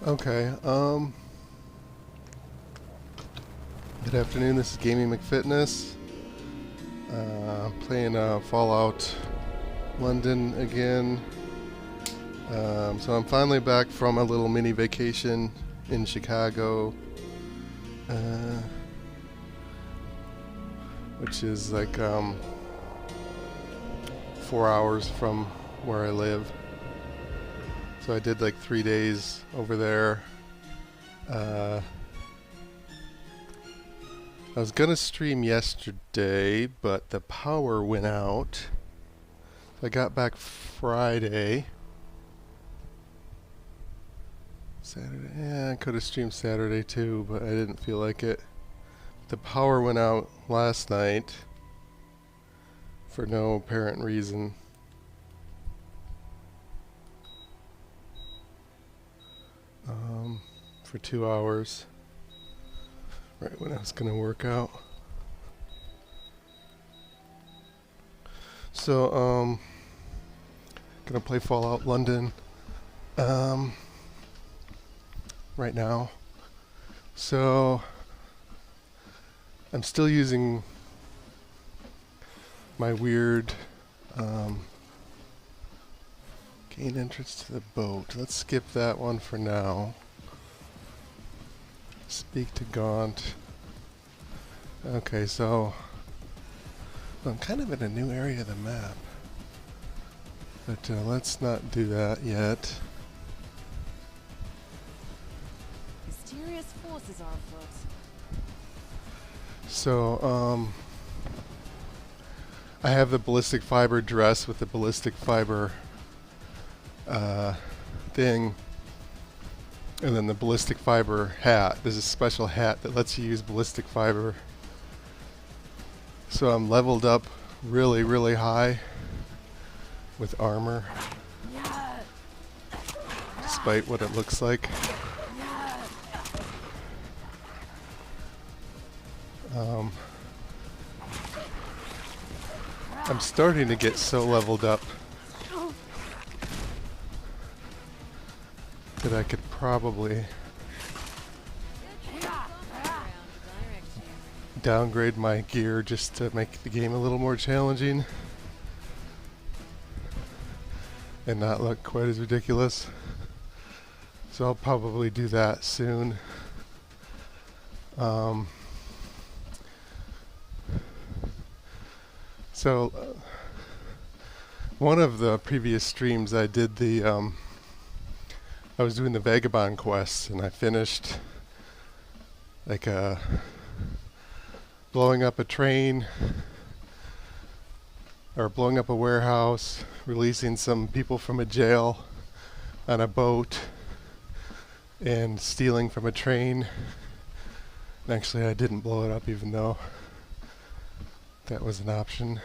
Okay, good afternoon, this is Gaming McFitness. Playing Fallout London again. So I'm finally back from a little mini vacation in Chicago, which is like 4 hours from where I live. So I did like 3 days over there. I was gonna stream yesterday, but the power went out. I got back Friday. Saturday, yeah, I could have streamed Saturday too, but I didn't feel like it. The power went out last night for no apparent reason. For 2 hours. Right when I was gonna work out. So, gonna play Fallout London, right now. So, I'm still using my weird, gain entrance to the boat. Let's skip that one for now. Speak to Gaunt. Okay, so I'm kind of in a new area of the map, but let's not do that yet. Mysterious forces are afoot. So, I have the ballistic fiber dress with the ballistic fiber thing, and then the ballistic fiber hat. There's a special hat that lets you use ballistic fiber. So I'm leveled up really, really high with armor, despite what it looks like. I'm starting to get so leveled up that I could probably downgrade my gear just to make the game a little more challenging and not look quite as ridiculous. So I'll probably do that soon. One of the previous streams I did I was doing the Vagabond quests, and I finished like blowing up a train, or blowing up a warehouse, releasing some people from a jail on a boat, and stealing from a train. And actually I didn't blow it up, even though that was an option.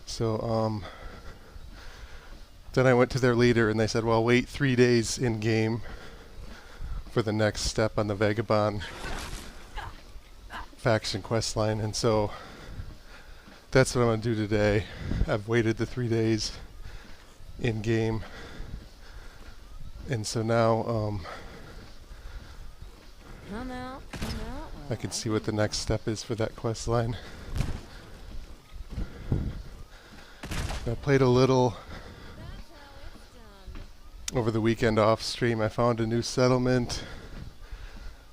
So then I went to their leader and they said, well, wait 3 days in game for the next step on the Vagabond faction quest line. And so that's what I'm going to do today. I've waited the 3 days in game. And so now I can see what the next step is for that quest line. I played a little over the weekend off stream. I found a new settlement.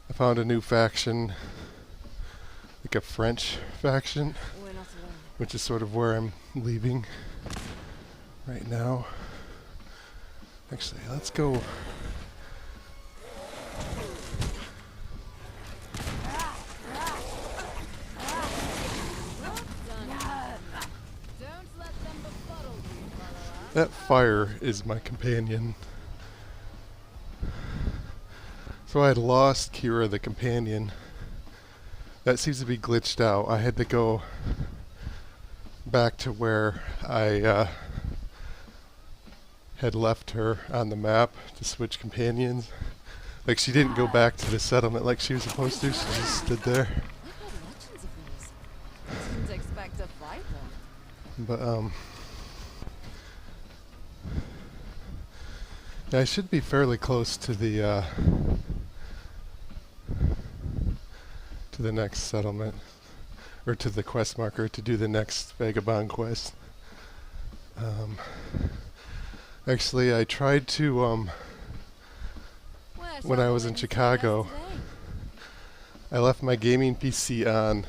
I found a new faction, like a French faction, which is sort of where I'm leaving right now. Actually, let's go. That fire is my companion. So I had lost Kira the companion. That seems to be glitched out. I had to go back to where I had left her on the map to switch companions. Like, she didn't go back to the settlement like she was supposed to. She just stood there. Didn't expect to fight them. But Yeah, I should be fairly close to the next settlement, or to the quest marker to do the next vagabond quest. Actually, I tried to when I was in Chicago, I left my gaming PC on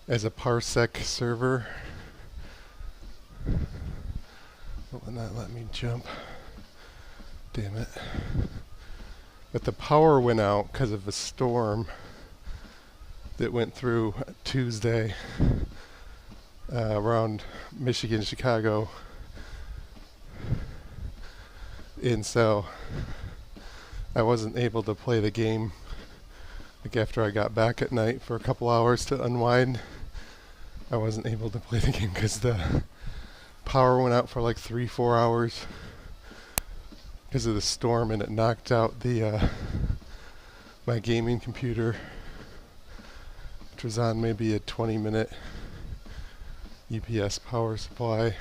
as a Parsec server. It will not let me jump. Damn it. But the power went out because of a storm that went through Tuesday around Michigan, Chicago. And so I wasn't able to play the game like after I got back at night for a couple hours to unwind. I wasn't able to play the game because the power went out for like 3-4 hours because of the storm, and it knocked out the my gaming computer, which was on maybe a 20-minute UPS power supply.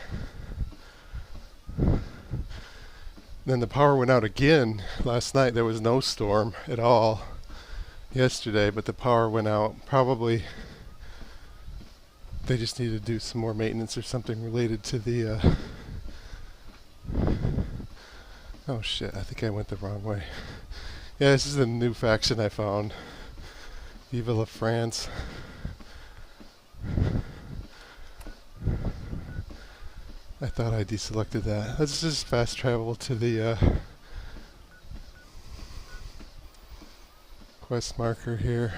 Then the power went out again last night. There was no storm at all yesterday, but the power went out. Probably they just need to do some more maintenance or something related to the oh shit, I think I went the wrong way. Yeah, this is a new faction I found. Vive la France. I thought I deselected that. Let's just fast travel to the quest marker here.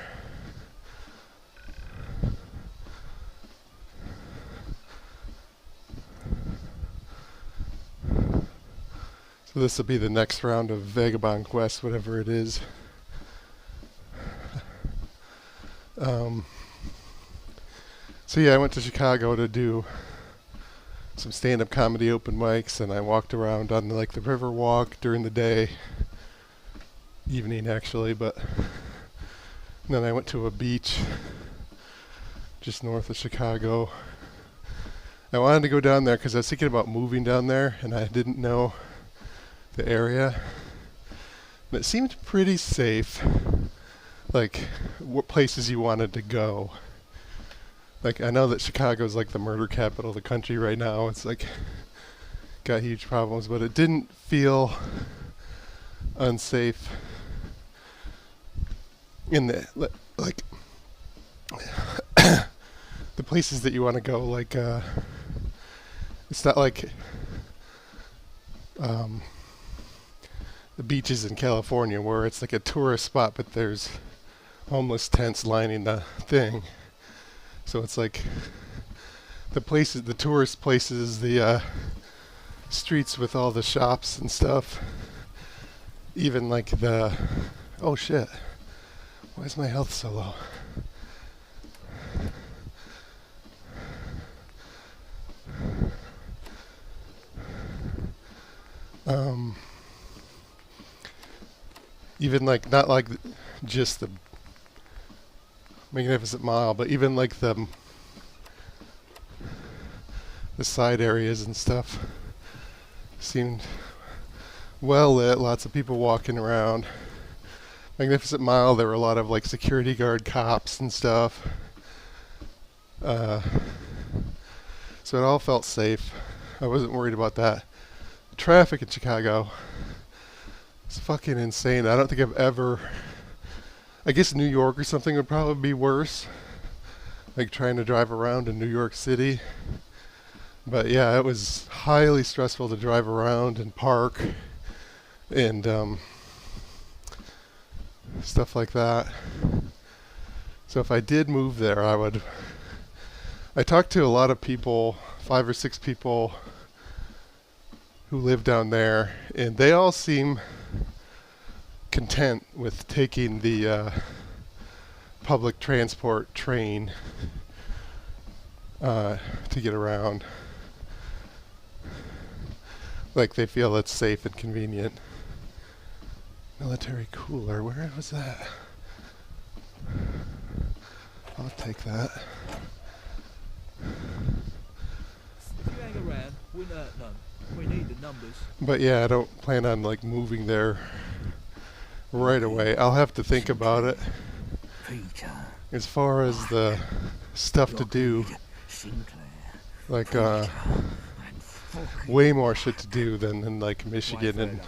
So this will be the next round of Vagabond Quest, whatever it is. So yeah, I went to Chicago to do some stand-up comedy open mics, and I walked around on like the river walk during the day, evening actually, but then I went to a beach just north of Chicago. I wanted to go down there because I was thinking about moving down there, and I didn't know the area. But it seemed pretty safe, like what places you wanted to go. Like, I know that Chicago's like the murder capital of the country right now. It's like got huge problems, but it didn't feel unsafe in the like the places that you want to go. Like it's not like the beaches in California where it's like a tourist spot, but there's homeless tents lining the thing. So it's like the places, the tourist places, the streets with all the shops and stuff. Even like the, oh shit, why is my health so low? Even like, not like just the Magnificent Mile, but even like the side areas and stuff seemed well lit. Lots of people walking around. Magnificent Mile, there were a lot of like security guard cops and stuff. So it all felt safe. I wasn't worried about that. The traffic in Chicago is fucking insane. I don't think I've ever, I guess New York or something would probably be worse. Like trying to drive around in New York City. But yeah, it was highly stressful to drive around and park and stuff like that. So if I did move there, I talked to a lot of people, 5 or 6 people who live down there, and they all seem content with taking the public transport train to get around. Like they feel it's safe and convenient. Military cooler, where was that? I'll take that. If you hang around, we'll none. We need the numbers. But yeah, I don't plan on like moving there right away. I'll have to think about it. Peter. As far as the stuff to do, Sinclair. like And fucking way more shit to do than in like Michigan and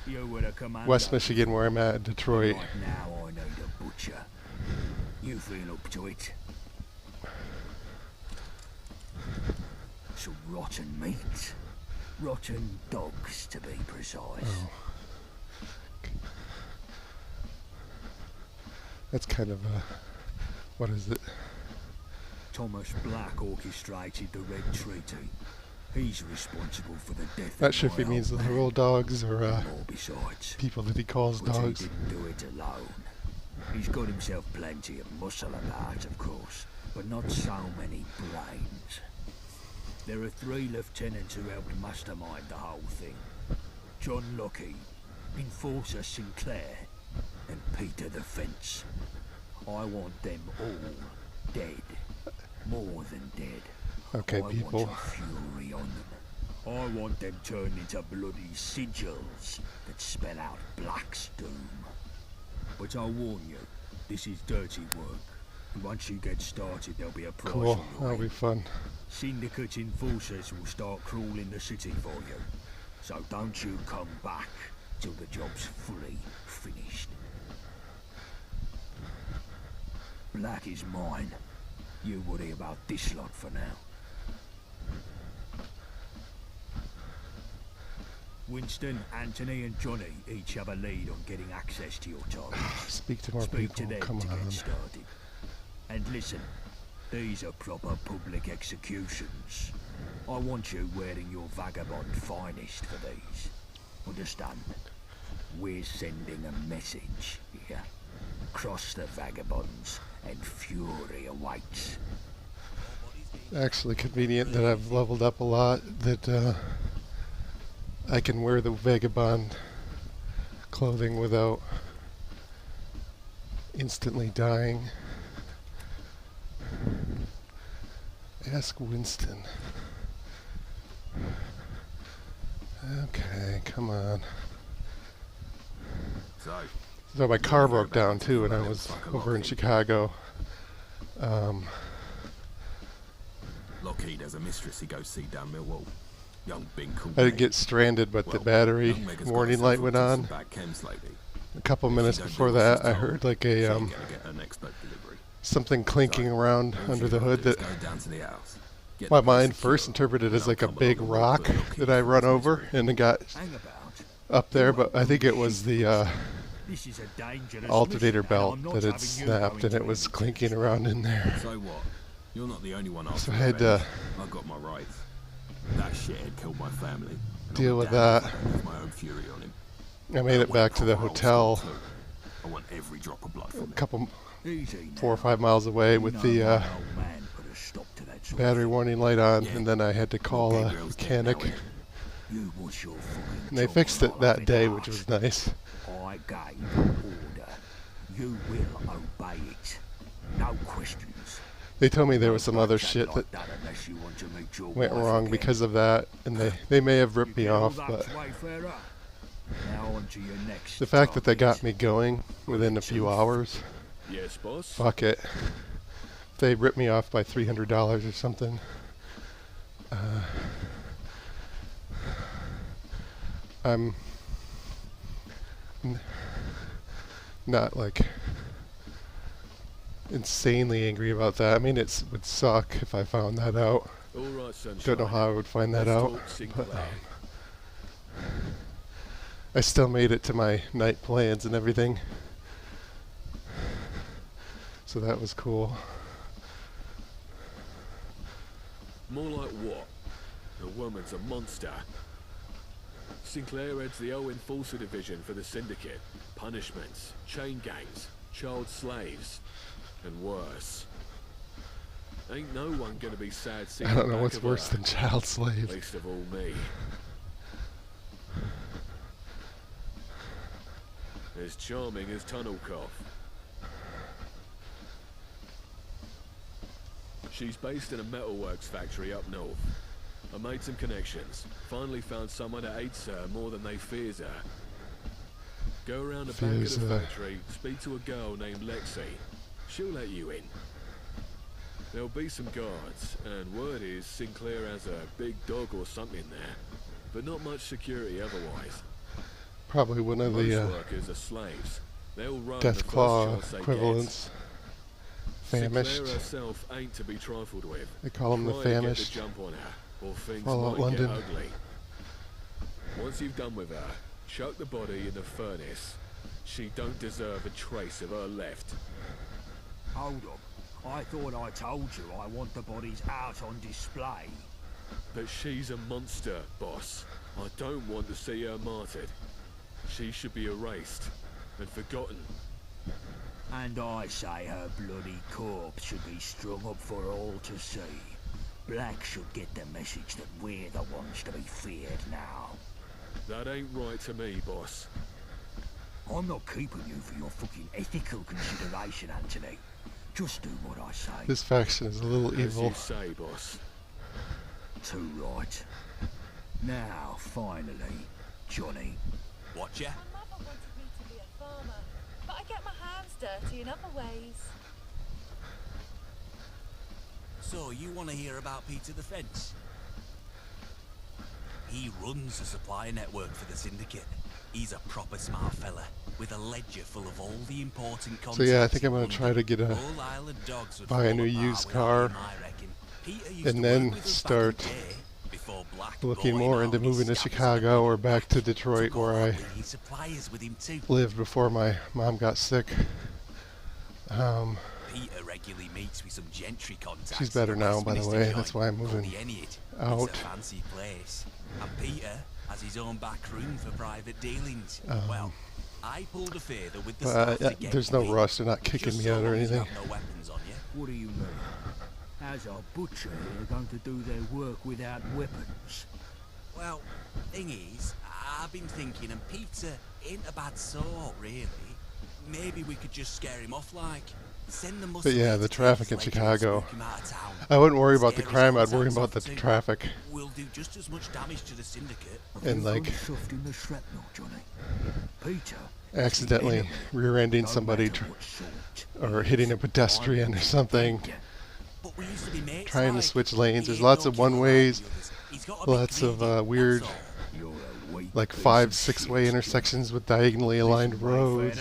You were the commander. West Michigan where I'm at in Detroit. Right now I need a butcher. You feel up to it? Some rotten meat. Rotten dogs, to be precise. Oh. That's kind of a, what is it? Thomas Black orchestrated the Red Treaty. He's responsible for the death Not of sure if he my means old man. literal dogs or More besides. people that he calls But he dogs. didn't do it alone. He's got himself plenty of muscle about, of course, but not so many brains. There are 3 lieutenants who helped mastermind the whole thing. John Lockheed, Enforcer Sinclair, and Peter the Fence. I want them all dead. More than dead. Okay, I people. want a fury on them. I want them turned into bloody sigils that spell out Black's doom. But I'll warn you, this is dirty work. And once you get started, there'll be a price Cool, on your that'll be head. fun. Syndicate enforcers will start crawling the city for you. So don't you come back till the job's fully finished. Black is mine. You worry about this lot for now. Winston, Anthony and Johnny each have a lead on getting access to your targets. Speak to more Speak people, to them come to on. get started. And listen, these are proper public executions. I want you wearing your vagabond finest for these. Understand? We're sending a message here. Cross the vagabonds and fury awaits. Actually convenient that I've leveled up a lot, that I can wear the vagabond clothing without instantly dying. Ask Winston. Okay, come on. So my car broke down too when I was over in Chicago. Lockheed has a mistress he goes see down Millwall. Young Bing called I didn't me. get stranded, but the Well, battery young Meg has got warning herself light went hooked on. in some bad chems lately. A couple minutes She don't before do what that, she's I told. heard like She a ain't gonna get her next boat delivery. something clinking around All under she's the gotta hood do is that go down to the house, get my the place mind secure, first interpreted as and like a I'll come big along and rock put Lockheed that I through run his over, misery. and it got Hang about. up there, but I think it was the This is a dangerous alternator mission, belt and I'm not that had having you snapped going and to it was any clinking test. around in there. So what? You're not the only one So after I had revenge. to I got my rights. That shithead killed my family. and deal I'm with damned that. if I don't have my own fury on him. I made it want back to the proper old hotel school too. I want every drop of blood a from him. couple, Easy 4 or now. 5 miles away You with know the my old man put a stop to that sort of battery thing. warning light on, Yeah. and then I had to call a Gabriel's dead now, mechanic, innit? You was your fucking and they trouble fixed it all that up day, in which arse. was nice. I gave an order. You will obey it. No questions. They told me there was some Don't other chat shit like that unless you want to meet your went wife wrong again. because of that, and they may have ripped You me get all off, that, but Wayfarer? Now on to your next the fact that they got target. me going within a few hours, Yes, boss. fuck it. They ripped me off by $300 or something. I'm not like insanely angry about that. I mean, it would suck if I found that out. All right, sunshine. Don't know how I would find that Let's out, talk Sinclair. but I still made it to my night plans and everything. So that was cool. More like what? The woman's a monster. Sinclair heads the Owen Enforcer Division for the Syndicate. Punishments, chain gangs, child slaves, and worse. Ain't no one gonna be sad seeing I don't the know back what's of worse her. than child slave. Least of all me. As charming as Tunnel Cough. She's based in a metalworks factory up north. I made some connections. Finally found someone that hates her more than they fears her. Go around the back of Fears the her. factory, speak to a girl named Lexi. She'll let you in. There'll be some guards, and word is Sinclair has a big dog or something there. But not much security otherwise. Probably one of Most the workers are slaves. They'll run the death first claw chance they equivalents. get. Famished. Sinclair herself ain't to be trifled with. They call them the Try to get the famished. jump on her, or things Fallout might London. get ugly. Once you've done with her, chuck the body in the furnace. She don't deserve a trace of her left. Hold on. I thought I told you I want the bodies out on display. But she's a monster, boss. I don't want to see her martyred. She should be erased and forgotten. And I say her bloody corpse should be strung up for all to see. Black should get the message that we're the ones to be feared now. That ain't right to me, boss. I'm not keeping you for your fucking ethical consideration, Anthony. Just do what I say. This faction is a little As evil. you say, boss. Too right. Now, finally, Johnny. What, ya? My mother wanted me to be a farmer, but I get my hands dirty in other ways. So, you want to hear about Peter the Fence? He runs a supply network for the Syndicate. He's a proper smart fella, with a ledger full of all the important contacts. So yeah, I think I'm in gonna try to get a Whole Isle of Dogs would buy a fall new apart used without car, him, I reckon. Peter used and to then work with us back in start the day, before Black looking Boy more and into all his moving to scabbers Chicago or went back to Detroit, took all where our I leading suppliers with him too. lived before my mom got sick. Peter regularly meets with some gentry contacts. She's better in now, by the Westminster way. joint That's why I'm called moving the Enid. out. It's a fancy place. And Peter has his own back room for private dealings. Well, I pulled a favour with the staff to get there's you no in, rush. They're not kicking just me so out or long as you anything. have no weapons on you. What do you mean? How's our butcher here going to do their work without weapons? Well, thing is, I've been thinking, and Peter ain't a bad sort, really. Maybe we could just scare him off, like. Send the But yeah, the traffic in Chicago. Chicago. I wouldn't worry about the crime. I'd worry about the traffic. We'll do just as much damage to the Syndicate. And like Soft in the shrapnel, Johnny. Peter. accidentally rear-ending somebody or hitting a pedestrian or something. But we used to be mates, Trying to like. switch lanes. He There's ain't lots no of killer like one-ways, the others. He's got a bit lots of greedy, weird, that's all. You're a weak like piece 5, of 6-way shit, intersections with diagonally aligned Johnny. roads.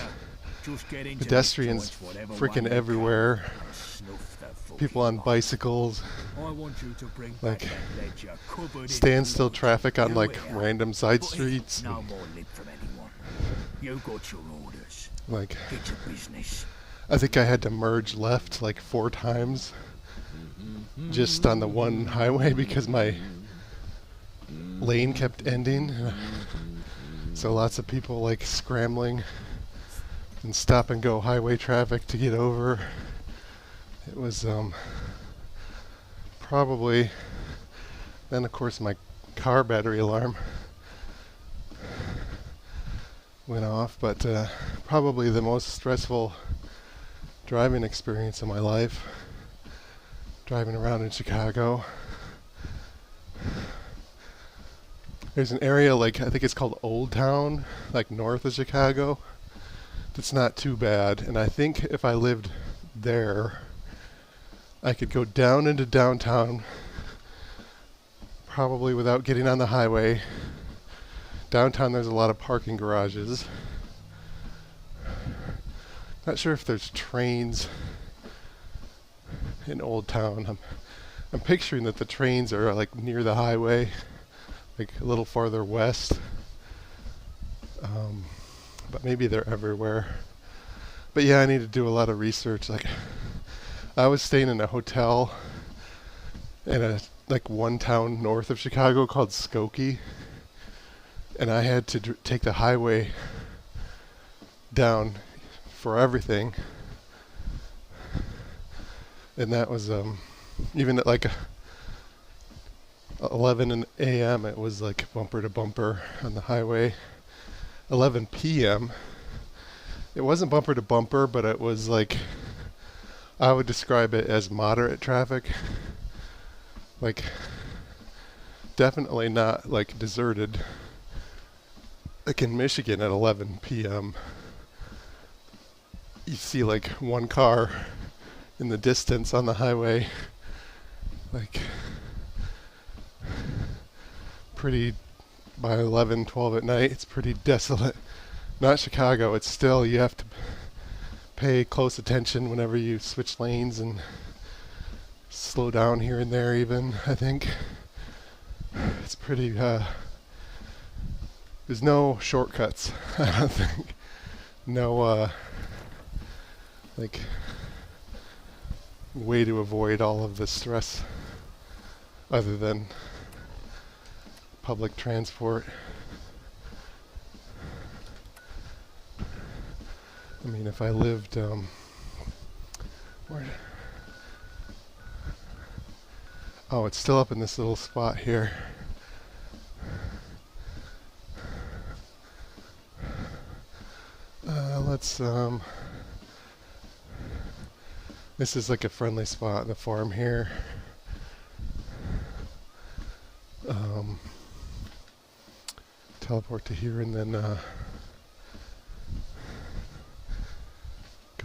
Just get into Pedestrians this joint, whatever freaking way you everywhere. can, and snuff the fucking People on lot. bicycles. I want you to bring Like, back that ledger covered in Standstill blood. traffic on Do like it. random side But streets. No more lip from anyone. You got your orders. Like, Get to business. I think I had to merge left like 4 times just on the one highway because my lane kept ending. So lots of people like scrambling and stop and go highway traffic to get over. It was probably, then of course my car battery alarm went off, but probably the most stressful driving experience of my life, driving around in Chicago. There's an area like, I think it's called Old Town, like north of Chicago, that's not too bad, and I think if I lived there, I could go down into downtown, probably without getting on the highway. Downtown there's a lot of parking garages. Not sure if there's trains in Old Town. I'm picturing that the trains are like near the highway, like a little farther west. But maybe they're everywhere. But yeah, I need to do a lot of research. Like, I was staying in a hotel in a like one town north of Chicago called Skokie, and I had to take the highway down for everything. And that was even at like 11 a.m. it was like bumper to bumper on the highway. 11 p.m. it wasn't bumper to bumper, but it was like, I would describe it as moderate traffic. Like definitely not like deserted. Like in Michigan at 11 p.m. you see like one car in the distance on the highway. Like pretty, by 11, 12 at night, it's pretty desolate. Not Chicago, it's still, you have to pay close attention whenever you switch lanes and slow down here and there even, I think. It's pretty, there's no shortcuts, I don't think. No, like, way to avoid all of the stress other than public transport. I mean, if I lived, oh, it's still up in this little spot here. Let's, this is like a friendly spot in the farm here. Teleport to here and then go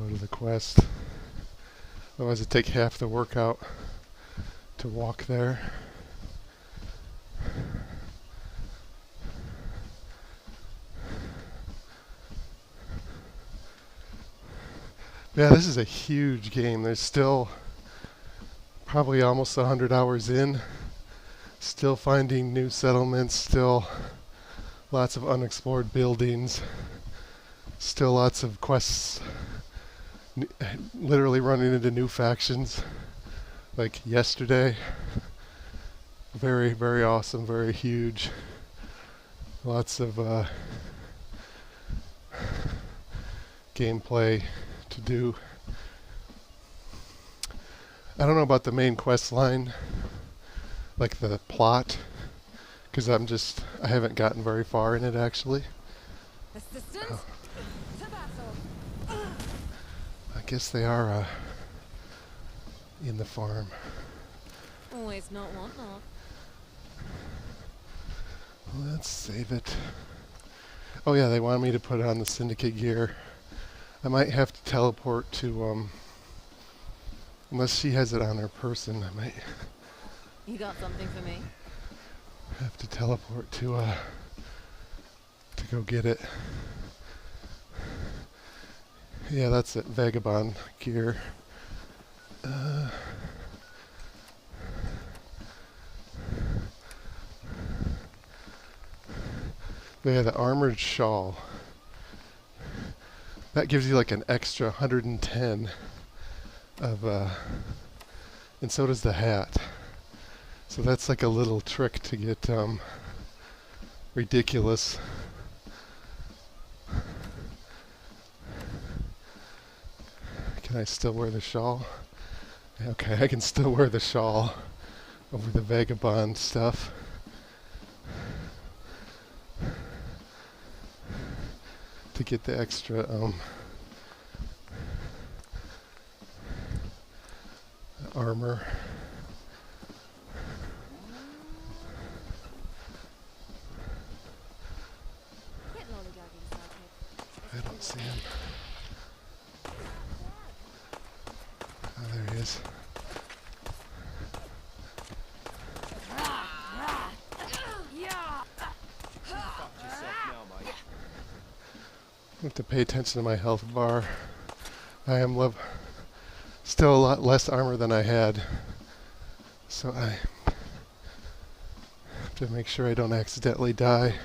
to the quest. Otherwise it'd take half the workout to walk there. Yeah, this is a huge game. There's still probably almost 100 hours in. Still finding new settlements, still lots of unexplored buildings, still lots of quests, literally running into new factions. Like yesterday, very, very awesome, very huge. Lots of gameplay to do. I don't know about the main quest line, like the plot, because I haven't gotten very far in it actually. Assistance to battle. I guess they are in the farm. Always not want not. Let's save it. Oh yeah, they want me to put on the syndicate gear. I might have to teleport to, unless she has it on her person, I might You got something for me? have to teleport to go get it. Yeah, that's it, vagabond gear. Yeah, the armored shawl. That gives you like an extra 110 of, and so does the hat. So that's like a little trick to get ridiculous. Can I still wear the shawl? Okay, I can still wear the shawl over the vagabond stuff. To get the extra armor. Quit lollygagging, Sergeant. I don't see him. Oh, there he is. I have to pay attention to my health bar. I am still a lot less armor than I had, so I have to make sure I don't accidentally die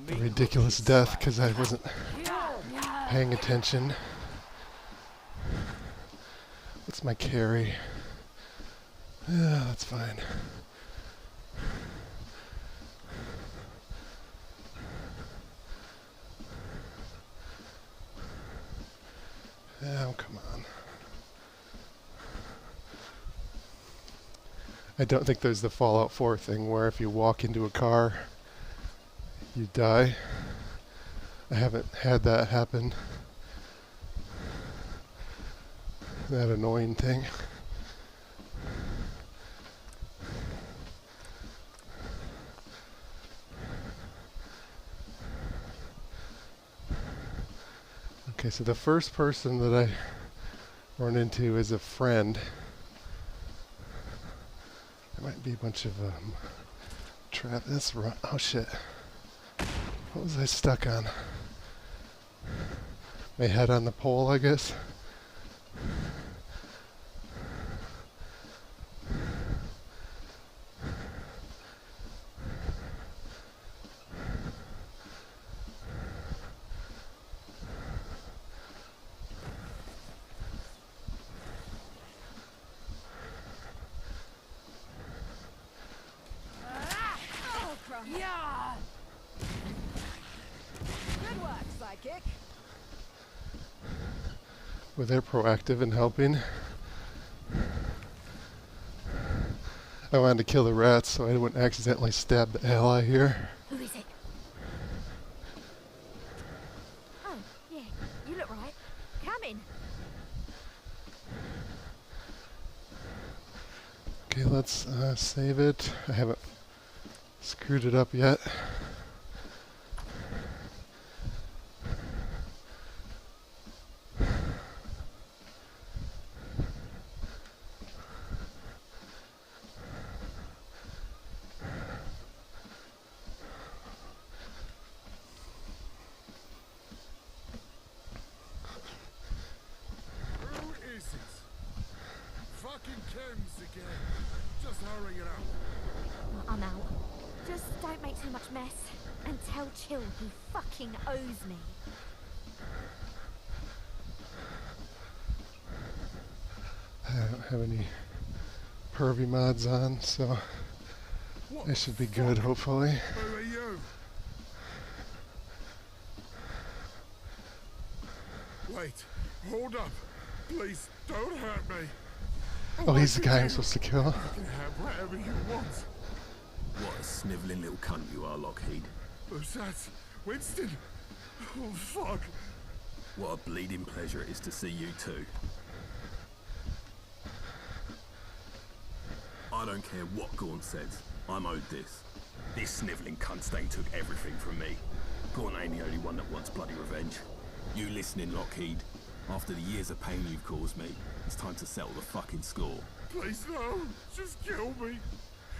a ridiculous death because I wasn't paying attention. What's my carry? Yeah, that's fine. Oh, come on. I don't think there's the Fallout 4 thing where if you walk into a car, you die. I haven't had that happen. That annoying thing. Okay, so the first person that I run into is a friend. There might be a bunch of trap. That's run. Oh shit! What was I stuck on? My head on the pole, I guess. Yeah. Good work, sidekick. Well, they're proactive in helping. I wanted to kill the rats so I wouldn't accidentally stab the ally here. Who is it? Oh, yeah. You look right. Come in. Okay, let's save it. I haven't screwed it up yet. I'm out. Just don't make too much mess. And tell Chill he fucking owes me. I don't have any pervy mods on, so I should be good, hopefully. Who are you? Wait, hold up. Please, don't hurt me. Oh, he's the guy I'm supposed to kill. You can have whatever you want. What a snivelling little cunt you are, Lockheed. Who's that? Winston? Oh, fuck. What a bleeding pleasure it is to see you two. I don't care what Gorn says. I'm owed this. This snivelling cunt stain took everything from me. Gorn ain't the only one that wants bloody revenge. You listening, Lockheed? After the years of pain you've caused me, it's time to settle the fucking score. Please, no. Just kill me.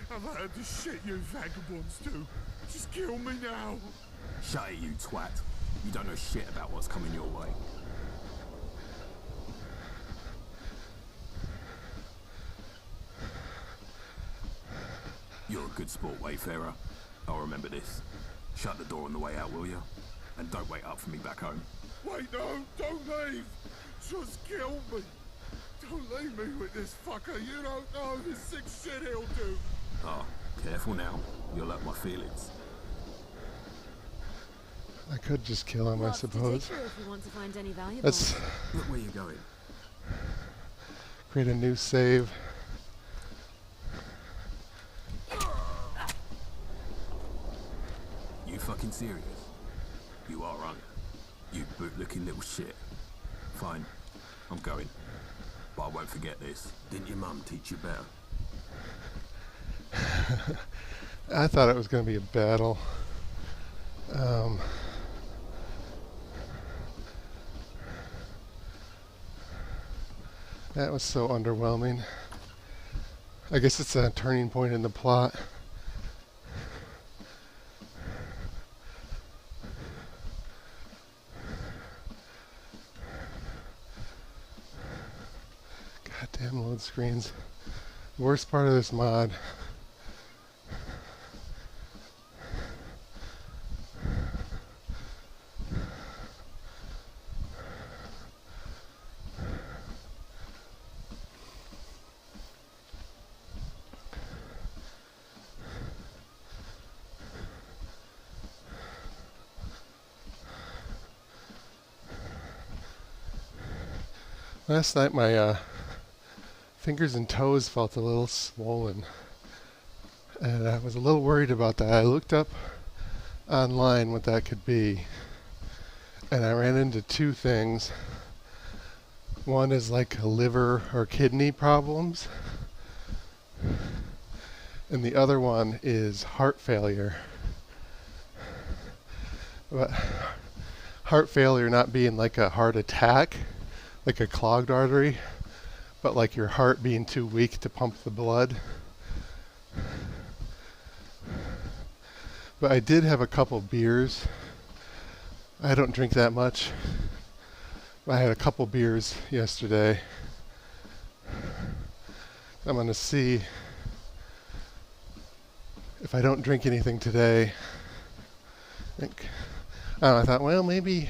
I've heard the shit you vagabonds do. Just kill me now. Shut it, you twat. You don't know shit about what's coming your way. You're a good sport, Wayfarer. I'll remember this. Shut the door on the way out, will you? And don't wait up for me back home. Wait, no. Don't leave. Just kill me. Don't leave me with this fucker. You don't know the sick shit he'll do. Ah, careful now. You'll hurt my feelings. I could just kill him, I suppose. If you want to find any valuable. Let's Look where you're going. create a new save. You fucking serious? You are, aren't you? You boot-looking little shit. Fine. I'm going. But I won't forget this. Didn't your mum teach you better? I thought it was going to be a battle. That was so underwhelming. I guess it's a turning point in the plot. Goddamn load screens. Worst part of this mod. Last night my fingers and toes felt a little swollen, and I was a little worried about that. I looked up online what that could be, and I ran into two things. One is like a liver or kidney problems, and the other one is heart failure. But heart failure not being like a heart attack, like a clogged artery, but like your heart being too weak to pump the blood. But I did have a couple beers. I don't drink that much. I had a couple beers yesterday. I'm going to see if I don't drink anything today. I thought, well, maybe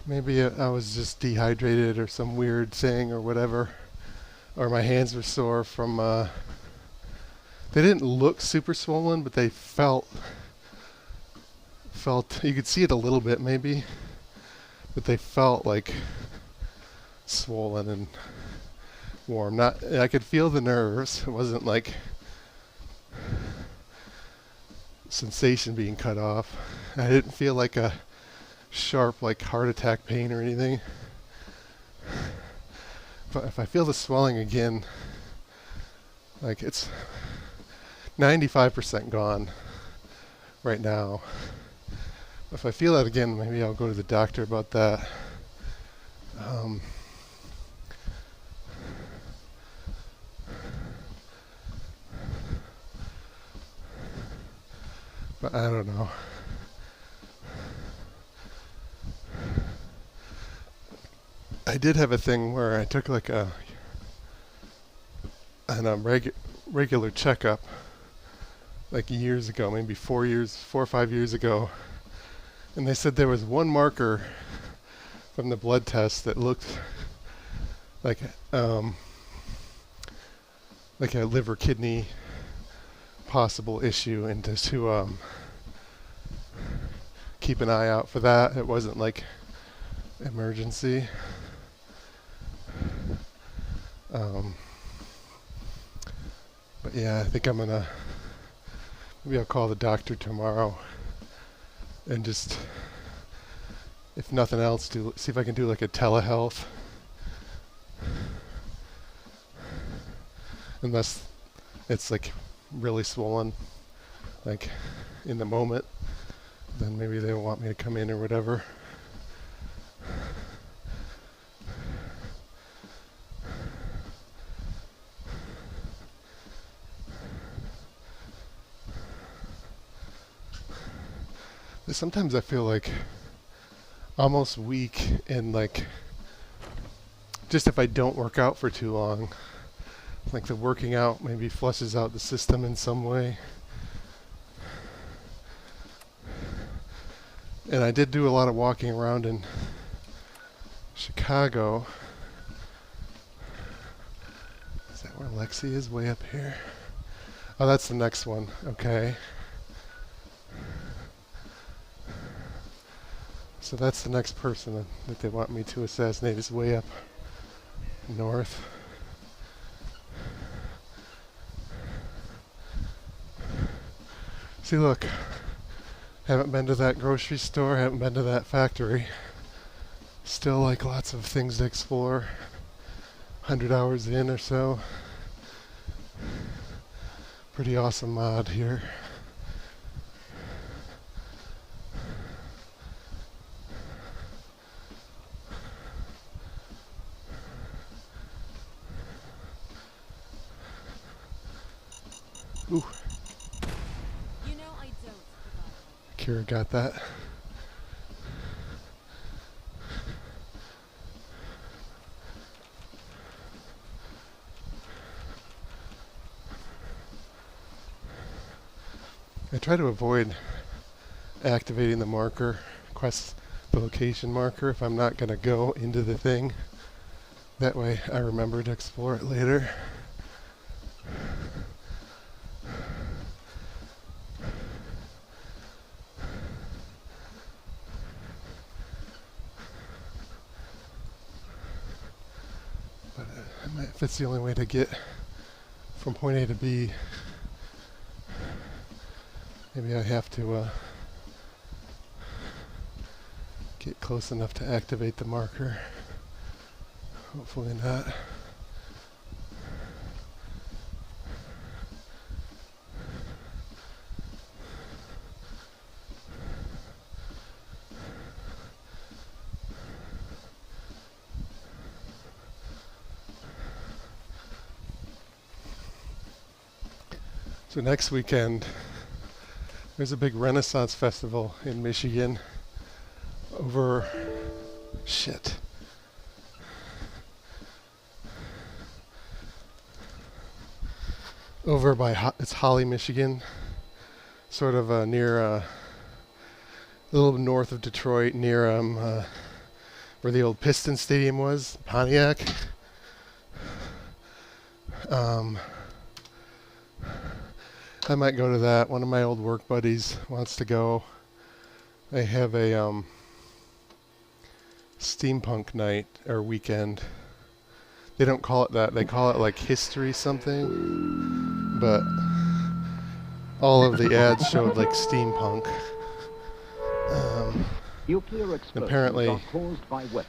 I was just dehydrated or some weird thing or whatever. Or my hands were sore from, they didn't look super swollen, but they felt, you could see it a little bit maybe, but they felt like swollen and warm. I could feel the nerves. It wasn't like sensation being cut off. I didn't feel like a sharp like heart attack pain or anything. But if I feel the swelling again, like it's 95% gone right now. If I feel that again, maybe I'll go to the doctor about that. But I don't know. I did have a thing where I took like a regular checkup like years ago, maybe 4 or 5 years ago, and they said there was one marker from the blood test that looked like a liver kidney possible issue, and to keep an eye out for that. It wasn't like emergency. But yeah, I think maybe I'll call the doctor tomorrow and just, if nothing else, see if I can do like a telehealth. Unless it's like really swollen, like in the moment, then maybe they want me to come in or whatever. But sometimes I feel like almost weak, and like just if I don't work out for too long, like the working out maybe flushes out the system in some way. And I did do a lot of walking around in Chicago. Is that where Lexi is? Way up here? Oh, that's the next one. Okay. So that's the next person that they want me to assassinate, is way up north. See, look, haven't been to that grocery store, haven't been to that factory. Still like lots of things to explore. 100 hours in or so. Pretty awesome mod here. Ooh. You know I don't. Kira got that. I try to avoid activating the marker, the location marker, if I'm not going to go into the thing. That way I remember to explore it later. But if it's the only way to get from point A to B, maybe I have to get close enough to activate the marker. Hopefully not. So next weekend, there's a big Renaissance festival in Michigan over over by it's Holly, Michigan, sort of near a little north of Detroit, near where the old Piston Stadium was, Pontiac. I might go to that. One of my old work buddies wants to go. They have a steampunk night or weekend. They don't call it that. They call it like history something. But all of the ads showed like steampunk. Apparently,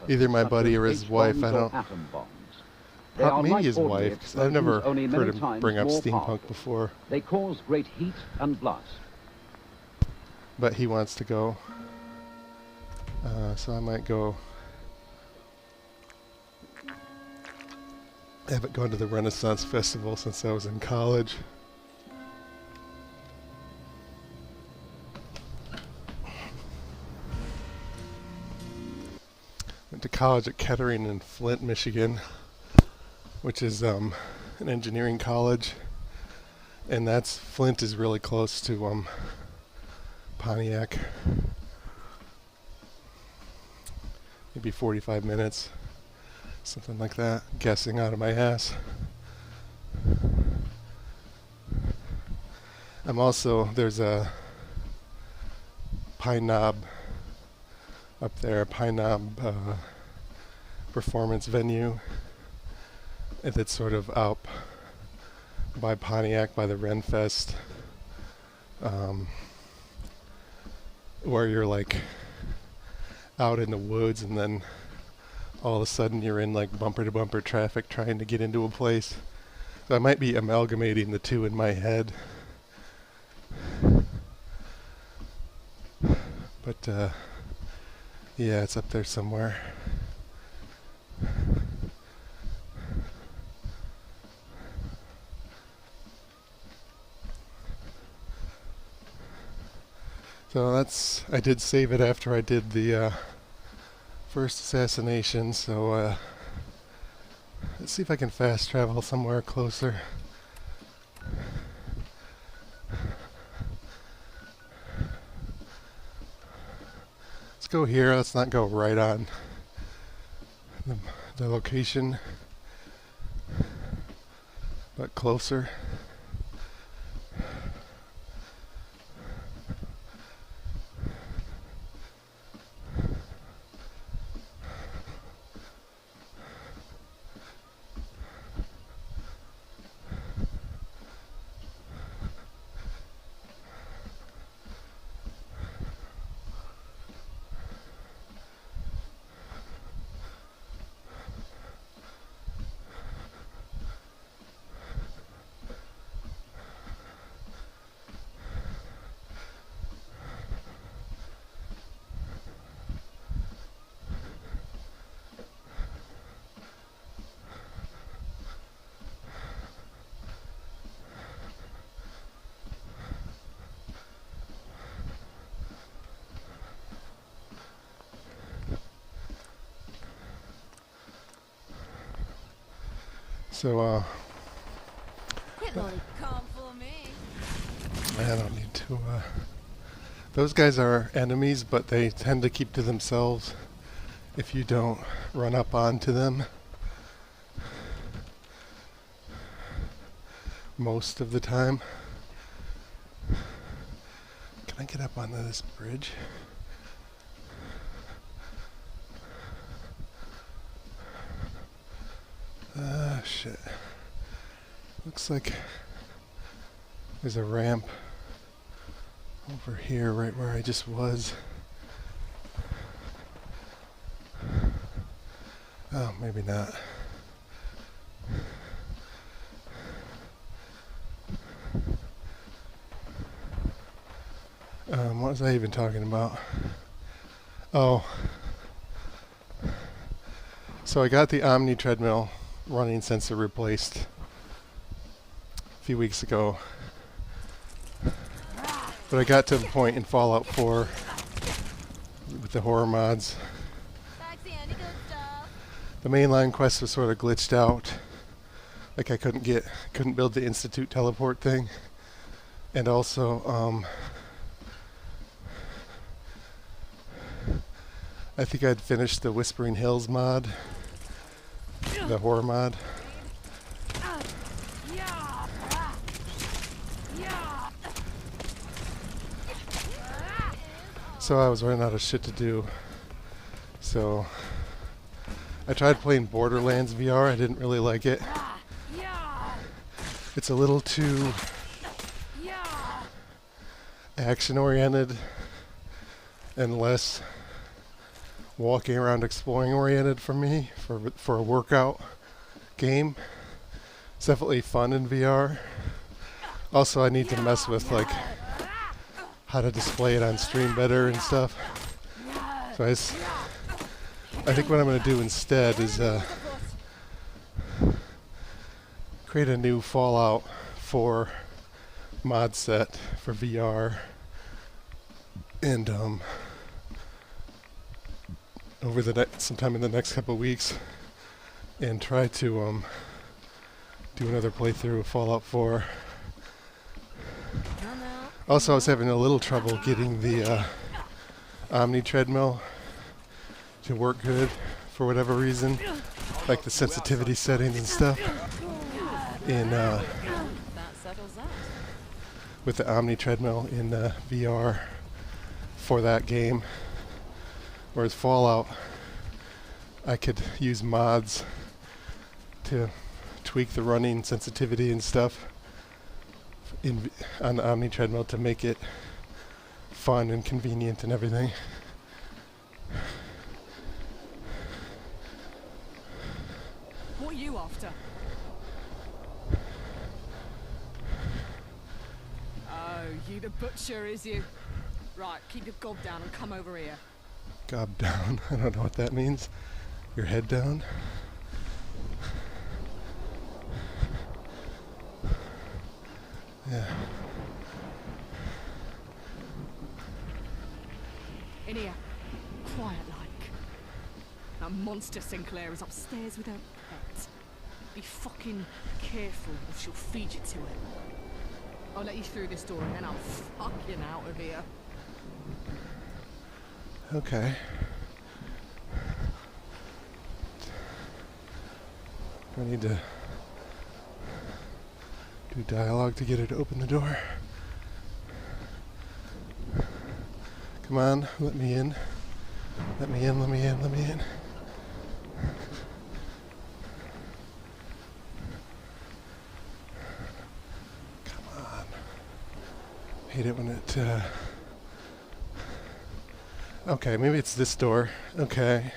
either my buddy or his wife, I don't... maybe his wife, 'cause I've never heard him bring up steampunk before. They cause great heat and blast. But he wants to go. So I might go. I haven't gone to the Renaissance Festival since I was in college. Went to college at Kettering in Flint, Michigan, which is an engineering college, and Flint is really close to Pontiac, maybe 45 minutes, something like that, guessing out of my ass. There's a Pine Knob up there, Pine Knob performance venue. It's sort of out by Pontiac, by the Renfest, where you're like out in the woods, and then all of a sudden you're in like bumper-to-bumper traffic trying to get into a place. So I might be amalgamating the two in my head. But yeah, it's up there somewhere. So I did save it after I did the first assassination, so let's see if I can fast travel somewhere closer. Let's go here, let's not go right on the location, but closer. So, I don't need to, those guys are enemies, but they tend to keep to themselves if you don't run up onto them. Most of the time. Can I get up onto this bridge? Shit. Looks like there's a ramp over here, right where I just was. Oh, maybe not. What was I even talking about? Oh. So I got the Omni treadmill running since it replaced a few weeks ago. But I got to the point in Fallout 4 with the horror mods. That's the only good stuff. The mainline quest was sort of glitched out. Like I couldn't build the institute teleport thing. And also, I think I'd finished the Whispering Hills mod, the horror mod. So I was running out of shit to do. So I tried playing Borderlands VR. I didn't really like it. It's a little too action-oriented and less walking around exploring oriented for me for a workout game. It's definitely fun in VR. Also, I need to mess with like how to display it on stream better and stuff. So I think what I'm going to do instead is create a new Fallout 4 mod set for VR, and over the sometime in the next couple of weeks, and try to do another playthrough of Fallout 4. Also, I was having a little trouble getting the Omni Treadmill to work good for whatever reason, like the sensitivity settings and stuff in with the Omni Treadmill in VR for that game. Whereas Fallout, I could use mods to tweak the running sensitivity and stuff on the Omni Treadmill to make it fun and convenient and everything. What are you after? Oh, you the butcher, is you? Right, keep your gob down and come over here. Gob down? I don't know what that means. Your head down? Yeah. In here. Quiet like. That monster Sinclair is upstairs with her pet. Be fucking careful or she'll feed you to it. I'll let you through this door and then I'm fucking out of here. Okay. Do I need to do dialogue to get her to open the door? Come on, let me in. Let me in, let me in, let me in. Come on. Hate it when it, okay, maybe it's this door. Okay.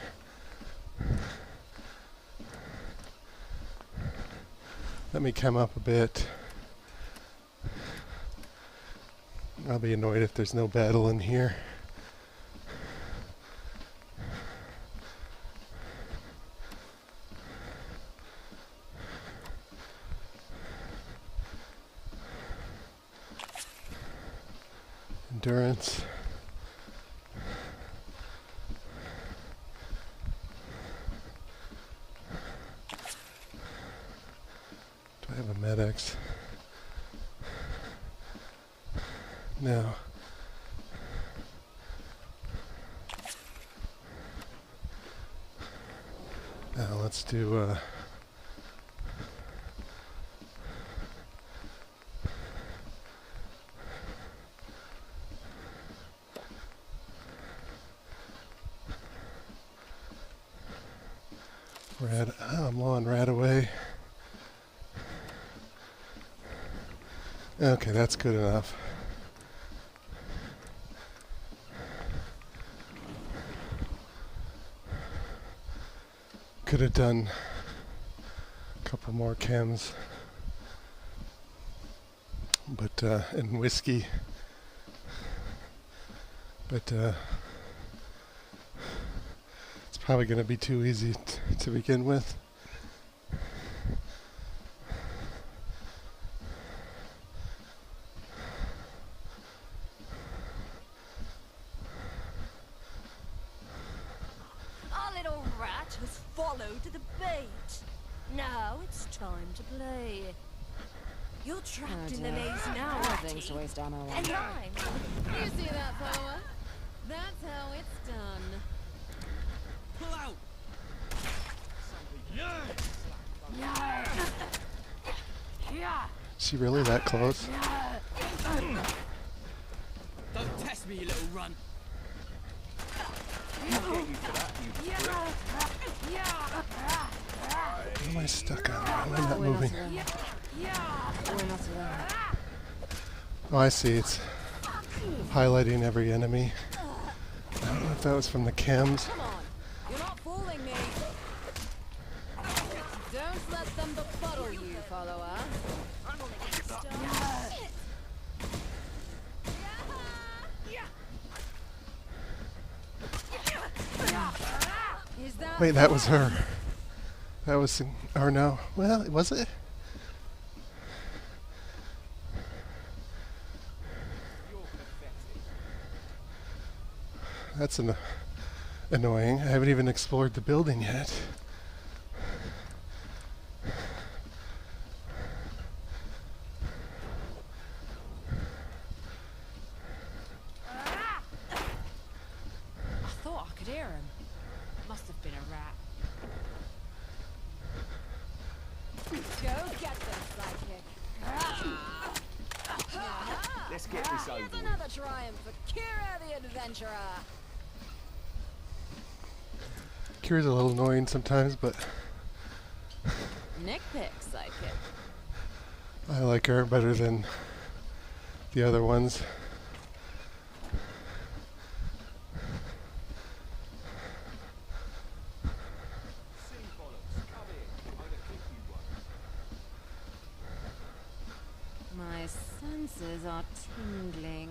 Let me come up a bit. I'll be annoyed if there's no battle in here. Endurance. Do I have a Med-X? No. Now let's do I'm low on Radaway. Okay, that's good enough. Could have done a couple more chems, but and whiskey, but it's probably going to be too easy to begin with. rat has followed the bait. Now it's time to play. You're trapped in the maze now, Things to waste ammo on. and I'm... You see that, follower? That's how it's done. Pull out! Is she really that close? Don't test me, you little runt. What am I stuck on? Why am I not moving? Oh, I see. It's highlighting every enemy. I don't know if that was from the chems. Come on, you're not fooling me. Don't let them befuddle you, follower. Is that Wait, that was her. That was... Or no. Well, was it? That's annoying. I haven't even explored the building yet. I thought I could hear him. Must have been a rat. Go get them, sidekick. Let's get this over Here's with. another triumph for Kira the Adventurer. Kira's a little annoying sometimes, but Nick pick, sidekick. I like her better than the other ones. My senses are tingling.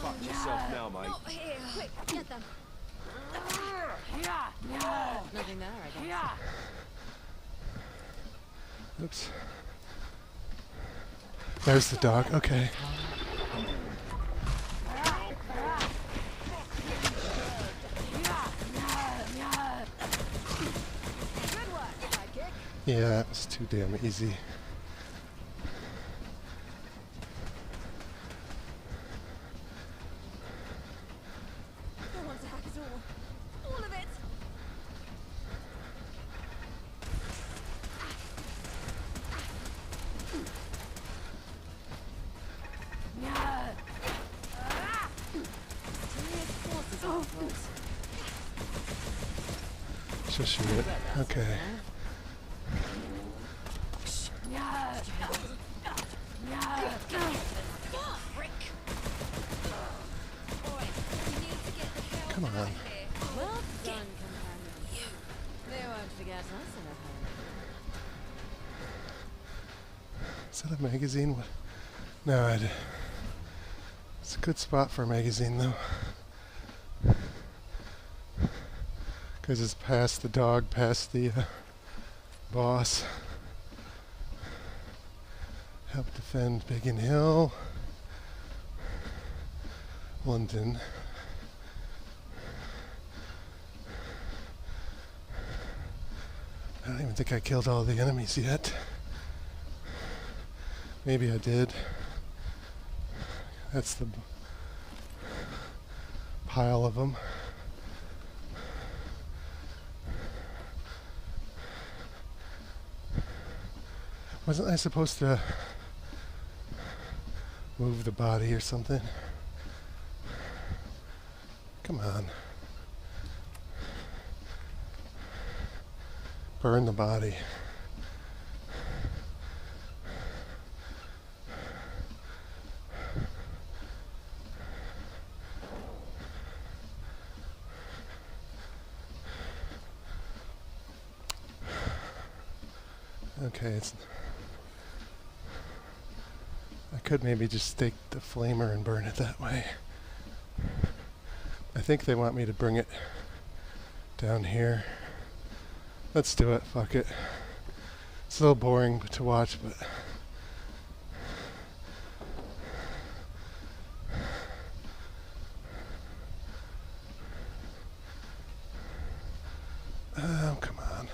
Fuck yourself now, mate. Not here. Quick, get them. Nothing there, I guess. Oops. There's the dog. Okay. Good work, sidekick. Yeah, that was too damn easy. I want to hack it all. All of it. She'll shoot it. Okay. Come on. Well done, companion. They won't forget us in a hurry. Is that a magazine? What? No, it's a good spot for a magazine, though. Because it's past the dog, past the boss. Help defend Biggin Hill. London. I don't even think I killed all the enemies yet. Maybe I did. That's the pile of them. Wasn't I supposed to move the body or something? Come on. Burn the body. Okay, it's... I could maybe just stake the flamer and burn it that way. I think they want me to bring it down here. Let's do it, fuck it. It's a little boring to watch, but... Oh, come on.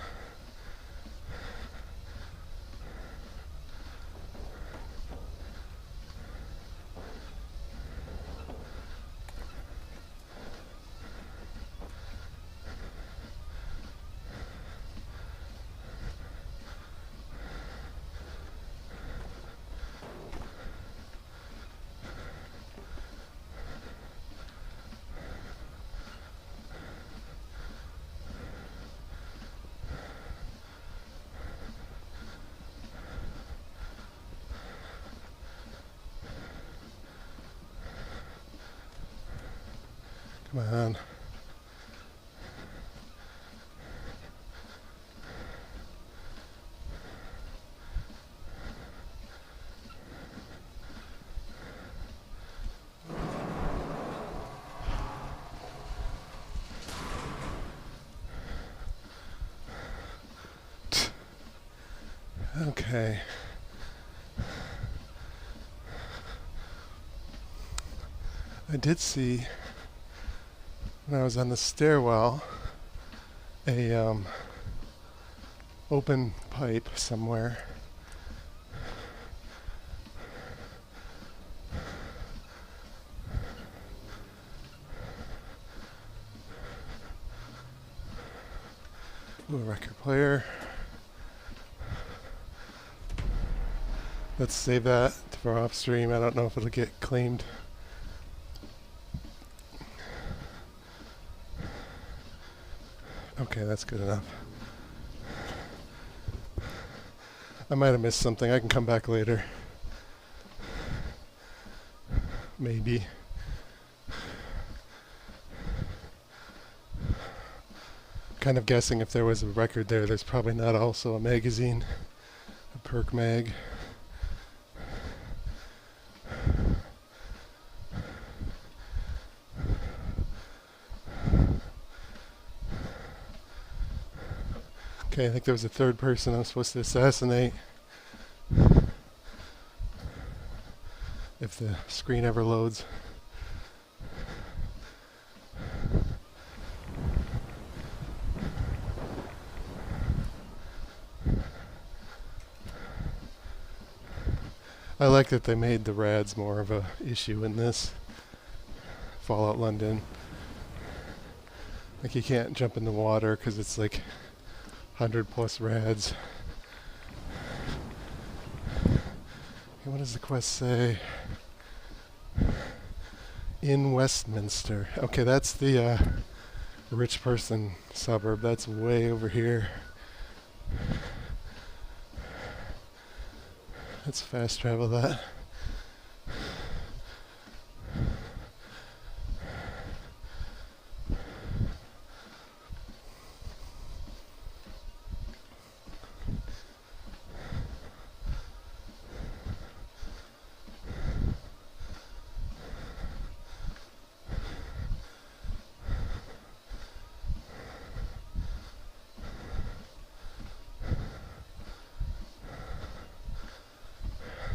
Come on. Okay. I did see, when I was on the stairwell, a open pipe somewhere. Ooh, a record player. Let's save that for off stream. I don't know if it'll get claimed. Okay, that's good enough. I might have missed something. I can come back later. Maybe. Kind of guessing if there was a record there. There's probably not also a magazine, a perk mag. Okay, I think there was a third person I was supposed to assassinate. If the screen ever loads. I like that they made the rads more of a issue in this Fallout London. Like you can't jump in the water because it's like 100 plus rads. And what does the quest say? In Westminster. Okay, that's the rich person suburb. That's way over here. Let's fast travel that.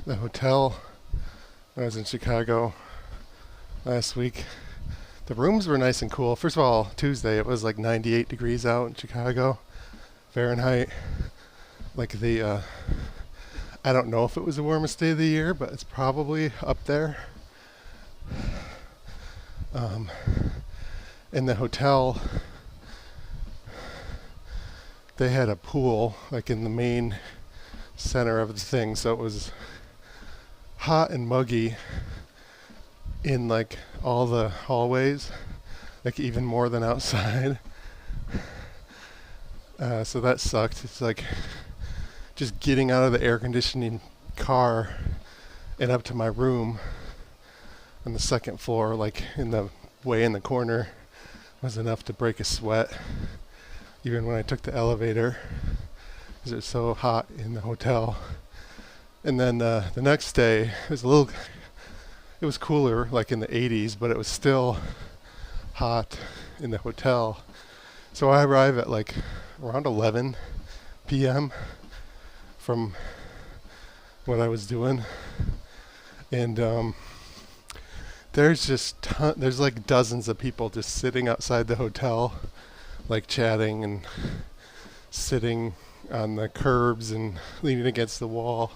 The hotel, I was in Chicago last week. The rooms were nice and cool. First of all, Tuesday it was like 98 degrees out in Chicago, Fahrenheit. Like the, I don't know if it was the warmest day of the year, but it's probably up there. In the hotel, they had a pool like in the main center of the thing, so it was hot and muggy in like all the hallways, like even more than outside. So that sucked. It's like just getting out of the air conditioning car and up to my room on the second floor, like in the way in the corner, was enough to break a sweat. Even when I took the elevator, because it was so hot in the hotel. And then the next day, it was cooler, like in the 80s, but it was still hot in the hotel. So I arrive at like around 11 p.m. from what I was doing. And there's just there's like dozens of people just sitting outside the hotel, like chatting and sitting on the curbs and leaning against the wall.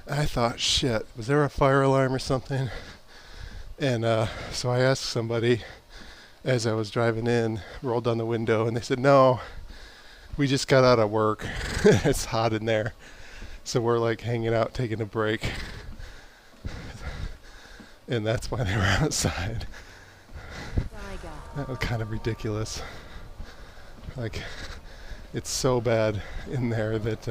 I thought, shit, was there a fire alarm or something? And so I asked somebody as I was driving in, rolled down the window, and they said, no, we just got out of work. It's hot in there. So we're like hanging out, taking a break. And that's why they were outside. That was kind of ridiculous. Like, it's so bad in there that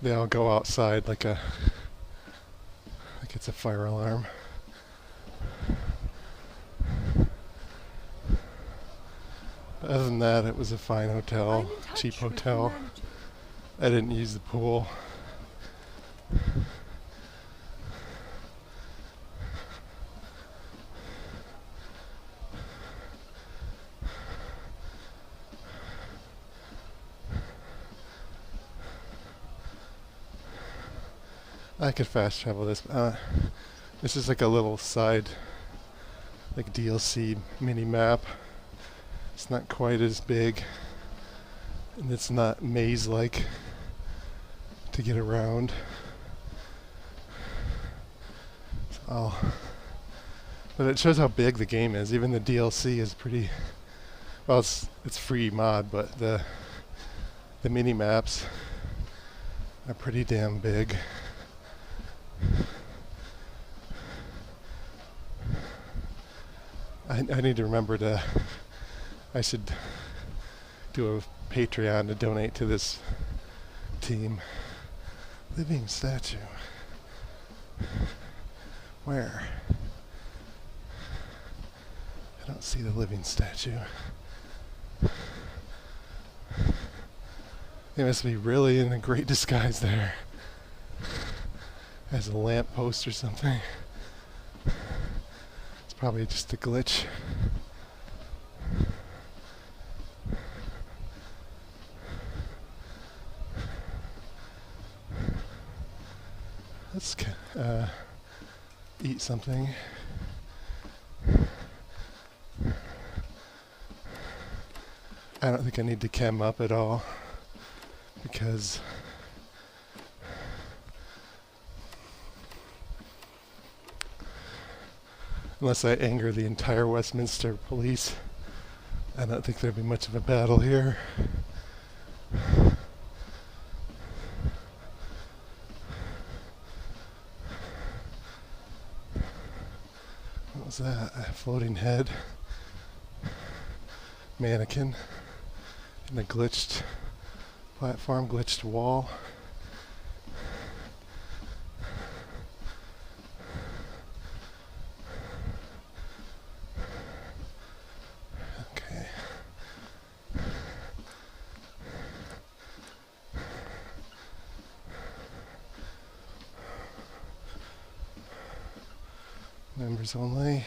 they all go outside like it's a fire alarm. But other than that, it was a fine hotel, cheap hotel. I didn't use the pool. I could fast travel this. This is like a little side, like DLC mini map. It's not quite as big, and it's not maze-like to get around. But it shows how big the game is. Even the DLC is pretty. Well, it's free mod, but the mini maps are pretty damn big. I need to remember to. I should do a Patreon to donate to this team. Living statue. Where? I don't see the living statue. They must be really in a great disguise there. As a lamppost or something. It's probably just a glitch. Let's eat something. I don't think I need to chem up at all because unless I anger the entire Westminster police, I don't think there'd be much of a battle here. What was that? A floating head? Mannequin? And a glitched platform, glitched wall. Okay. Members only.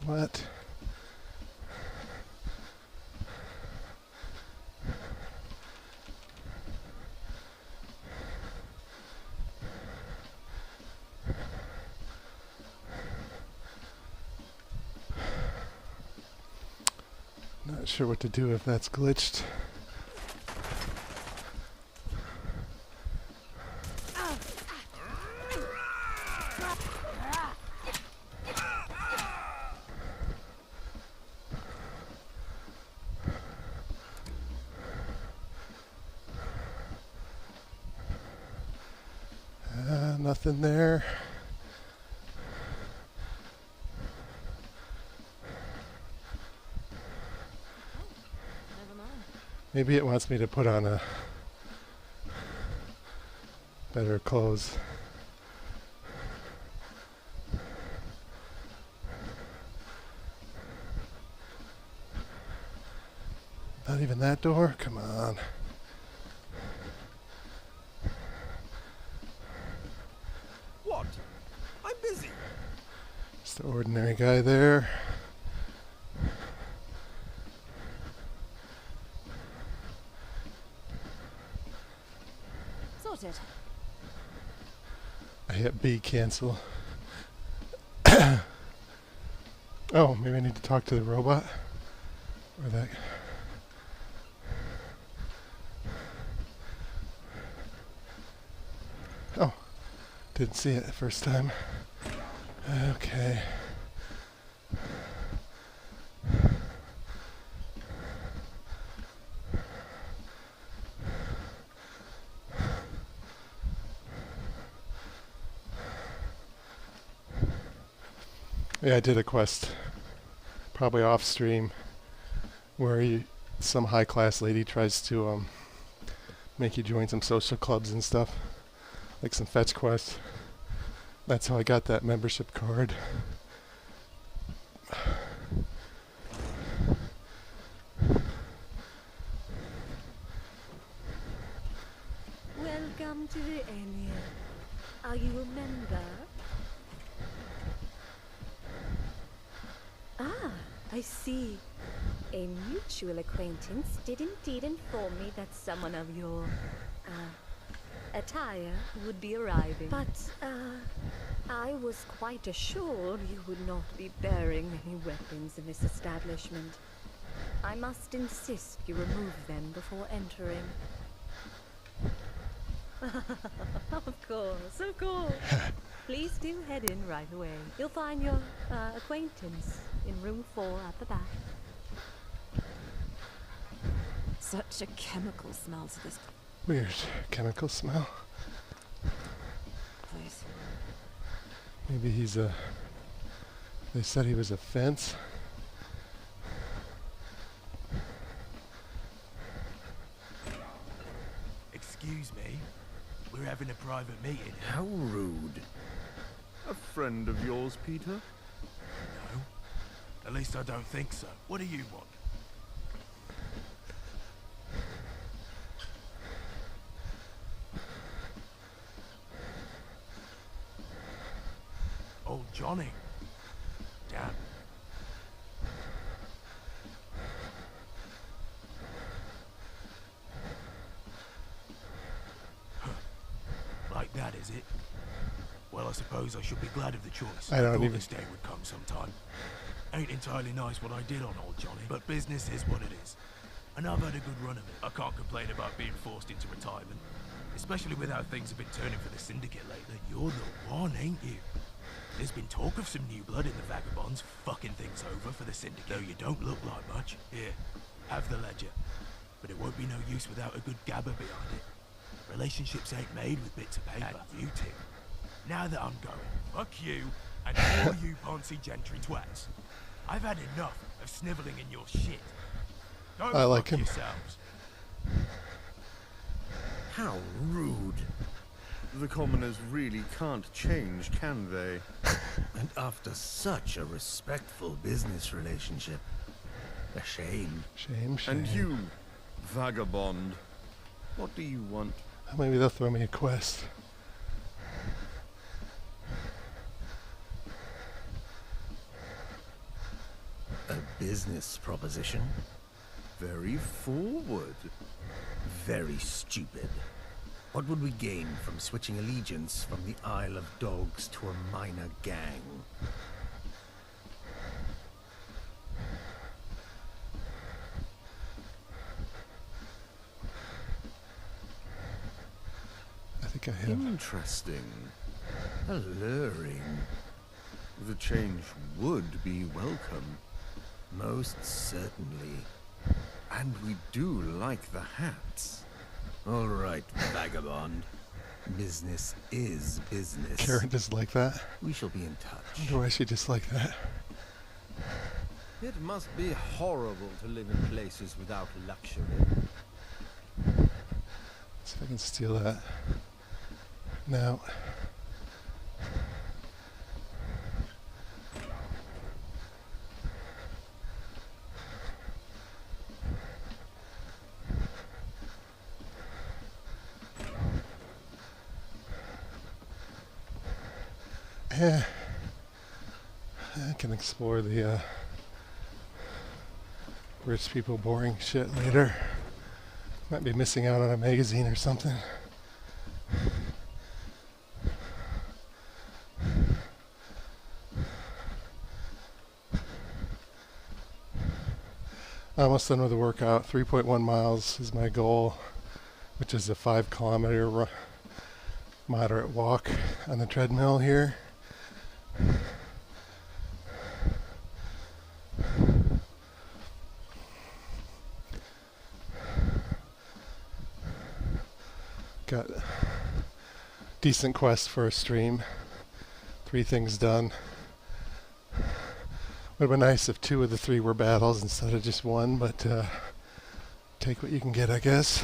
What? Not sure what to do if that's glitched. Nothing there. Maybe it wants me to put on a better clothes. Not even that door? Come on. What? I'm busy. Just the ordinary guy there. Sorted. I hit B, cancel. Oh, maybe I need to talk to the robot? Or that... Oh, didn't see it the first time. Okay. Yeah, I did a quest, probably off stream, where some high class lady tries to make you join some social clubs and stuff, like some fetch quests. That's how I got that membership card. Welcome to the alien. Are you a member? Ah, I see. A mutual acquaintance did indeed inform me that someone of your, attire would be arriving. But, I was quite assured you would not be bearing any weapons in this establishment. I must insist you remove them before entering. Of course, of course. Please do head in right away. You'll find your, acquaintance in room 4 at the back. Such a chemical smell to this Weird chemical smell. place. Maybe he's a... They said he was a fence. Excuse me. We're having a private meeting. How rude. A friend of yours, Peter? No. At least I don't think so. What do you want? Old Johnny. Damn. Like that, is it? Well, I suppose I should be glad of the choice. I don't thought even... this day would come sometime. Ain't entirely nice what I did on old Johnny, but business is what it is. And I've had a good run of it. I can't complain about being forced into retirement. Especially with how things have been turning for the Syndicate lately. You're the one, ain't you? There's been talk of some new blood in the Vagabonds, fucking things over for the Syndicate. Though you don't look like much. Here, have the ledger. But it won't be no use without a good gabber behind it. Relationships ain't made with bits of paper. And you two. Now that I'm going, fuck you and all you Ponzi gentry twats. I've had enough of sniveling in your shit. Go I like fuck him. yourselves. How rude. The commoners really can't change, can they? And after such a respectful business relationship. A shame. Shame, shame. And you, vagabond, what do you want? Maybe they'll throw me a quest. A business proposition? Very forward. Very stupid. What would we gain from switching allegiance from the Isle of Dogs to a minor gang? I think I have. Interesting. Alluring. The change would be welcome. Most certainly. And we do like the hats. All right, vagabond. Business is business. Karen just like that. We shall be in touch. I wonder why she just like that. It must be horrible to live in places without luxury. Let's see if I can steal that. Now. I can explore the rich people boring shit later. Might be missing out on a magazine or something. Almost done with the workout. 3.1 miles is my goal, which is a 5-kilometer moderate walk on the treadmill here. Got a decent quest for a stream. 3 things done. Would have been nice if 2 of the 3 were battles instead of just 1, but take what you can get, I guess.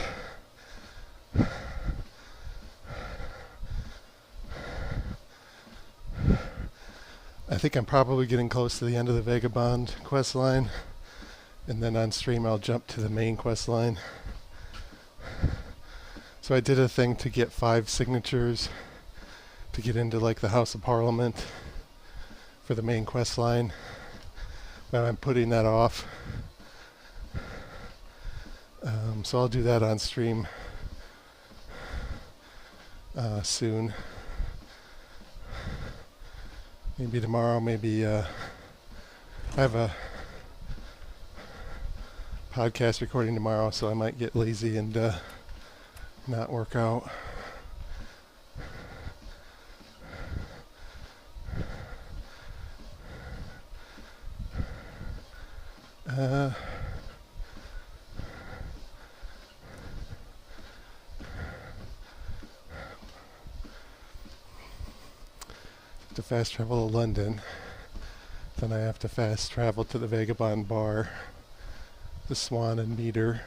I think I'm probably getting close to the end of the Vagabond quest line, and then on stream I'll jump to the main quest line. So I did a thing to get 5 signatures to get into like the House of Parliament for the main quest line. But I'm putting that off. So I'll do that on stream soon. Maybe tomorrow, maybe I have a podcast recording tomorrow, so I might get lazy and not work out. To fast travel to London, then I have to fast travel to the Vagabond bar, the Swan and Meter.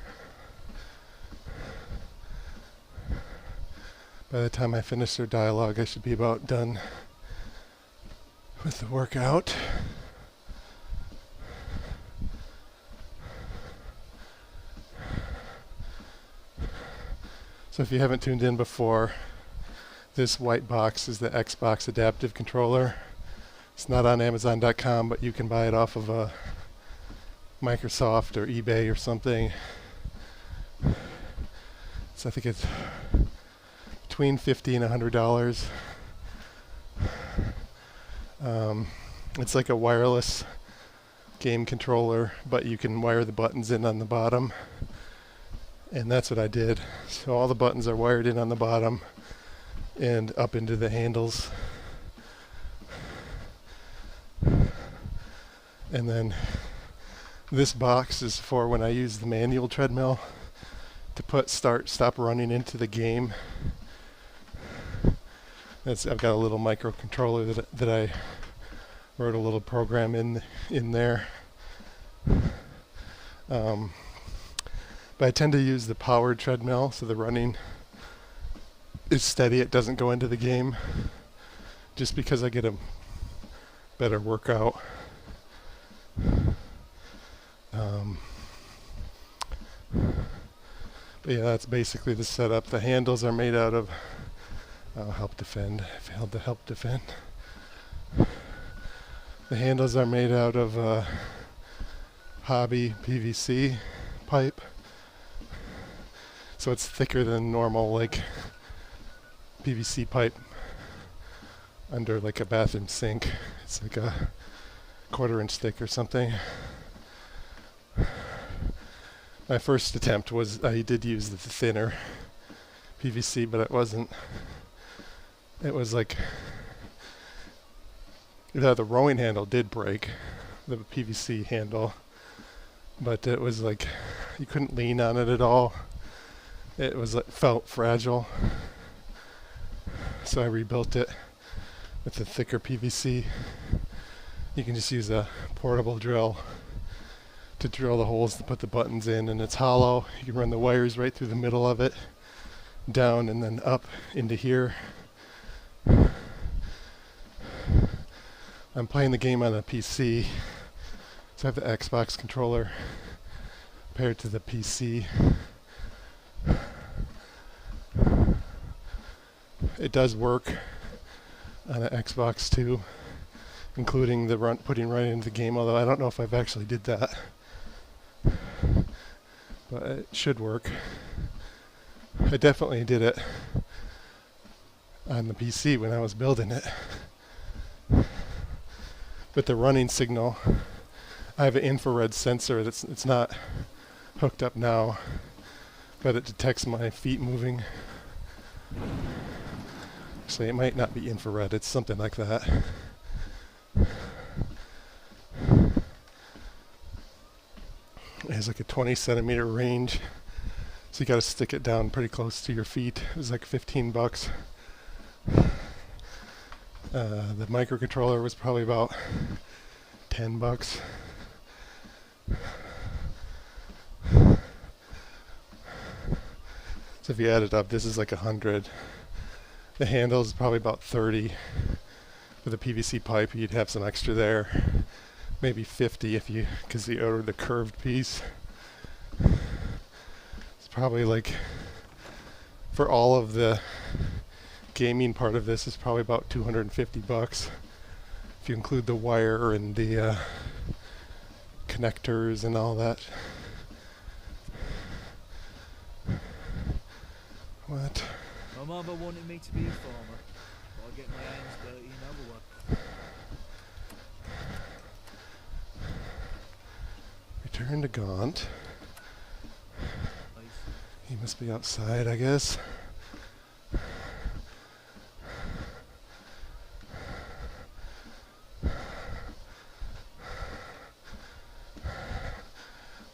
By the time I finish their dialogue, I should be about done with the workout. So if you haven't tuned in before, this white box is the Xbox adaptive controller. It's not on Amazon.com, but you can buy it off of Microsoft or eBay or something. So I think it's between $50 and $100. It's like a wireless game controller, but you can wire the buttons in on the bottom. And that's what I did. So all the buttons are wired in on the bottom and up into the handles. And then this box is for when I use the manual treadmill to put stop running into the game. I've got a little microcontroller that I wrote a little program in there. But I tend to use the powered treadmill, so the running is steady. It doesn't go into the game, just because I get a better workout. But yeah, that's basically the setup. The handles are made out of help defend. I failed to help defend. The handles are made out of hobby PVC pipe. So it's thicker than normal, like PVC pipe under like a bathroom sink. It's like a 1/4 inch thick or something. My first attempt was I did use the thinner PVC, but it wasn't. It was like the rowing handle did break, the PVC handle, but it was like you couldn't lean on it at all. It was like felt fragile, so I rebuilt it with the thicker PVC. You can just use a portable drill to drill the holes to put the buttons in, and it's hollow. You can run the wires right through the middle of it, down and then up into here. I'm playing the game on a PC, so I have the Xbox controller paired to the PC. It does work on an Xbox too, including the putting right into the game, although I don't know if I've actually did that. But it should work. I definitely did it on the PC when I was building it. But the running signal, I have an infrared sensor that's it's not hooked up now, but it detects my feet moving. Actually, it might not be infrared, it's something like that. It has like a 20 centimeter range, so you gotta stick it down pretty close to your feet. It was like $15. The microcontroller was probably about $10. So if you add it up, this is like 100. The handle is probably about 30. With a PVC pipe, you'd have some extra there. Maybe 50 if you, because you ordered the curved piece. It's probably like, for all of the gaming part of this, is probably about $250 if you include the wire and the connectors and all that. What? My mother wanted me to be a farmer, but I get my hands dirty in other work. Return to Gaunt. He must be outside, I guess.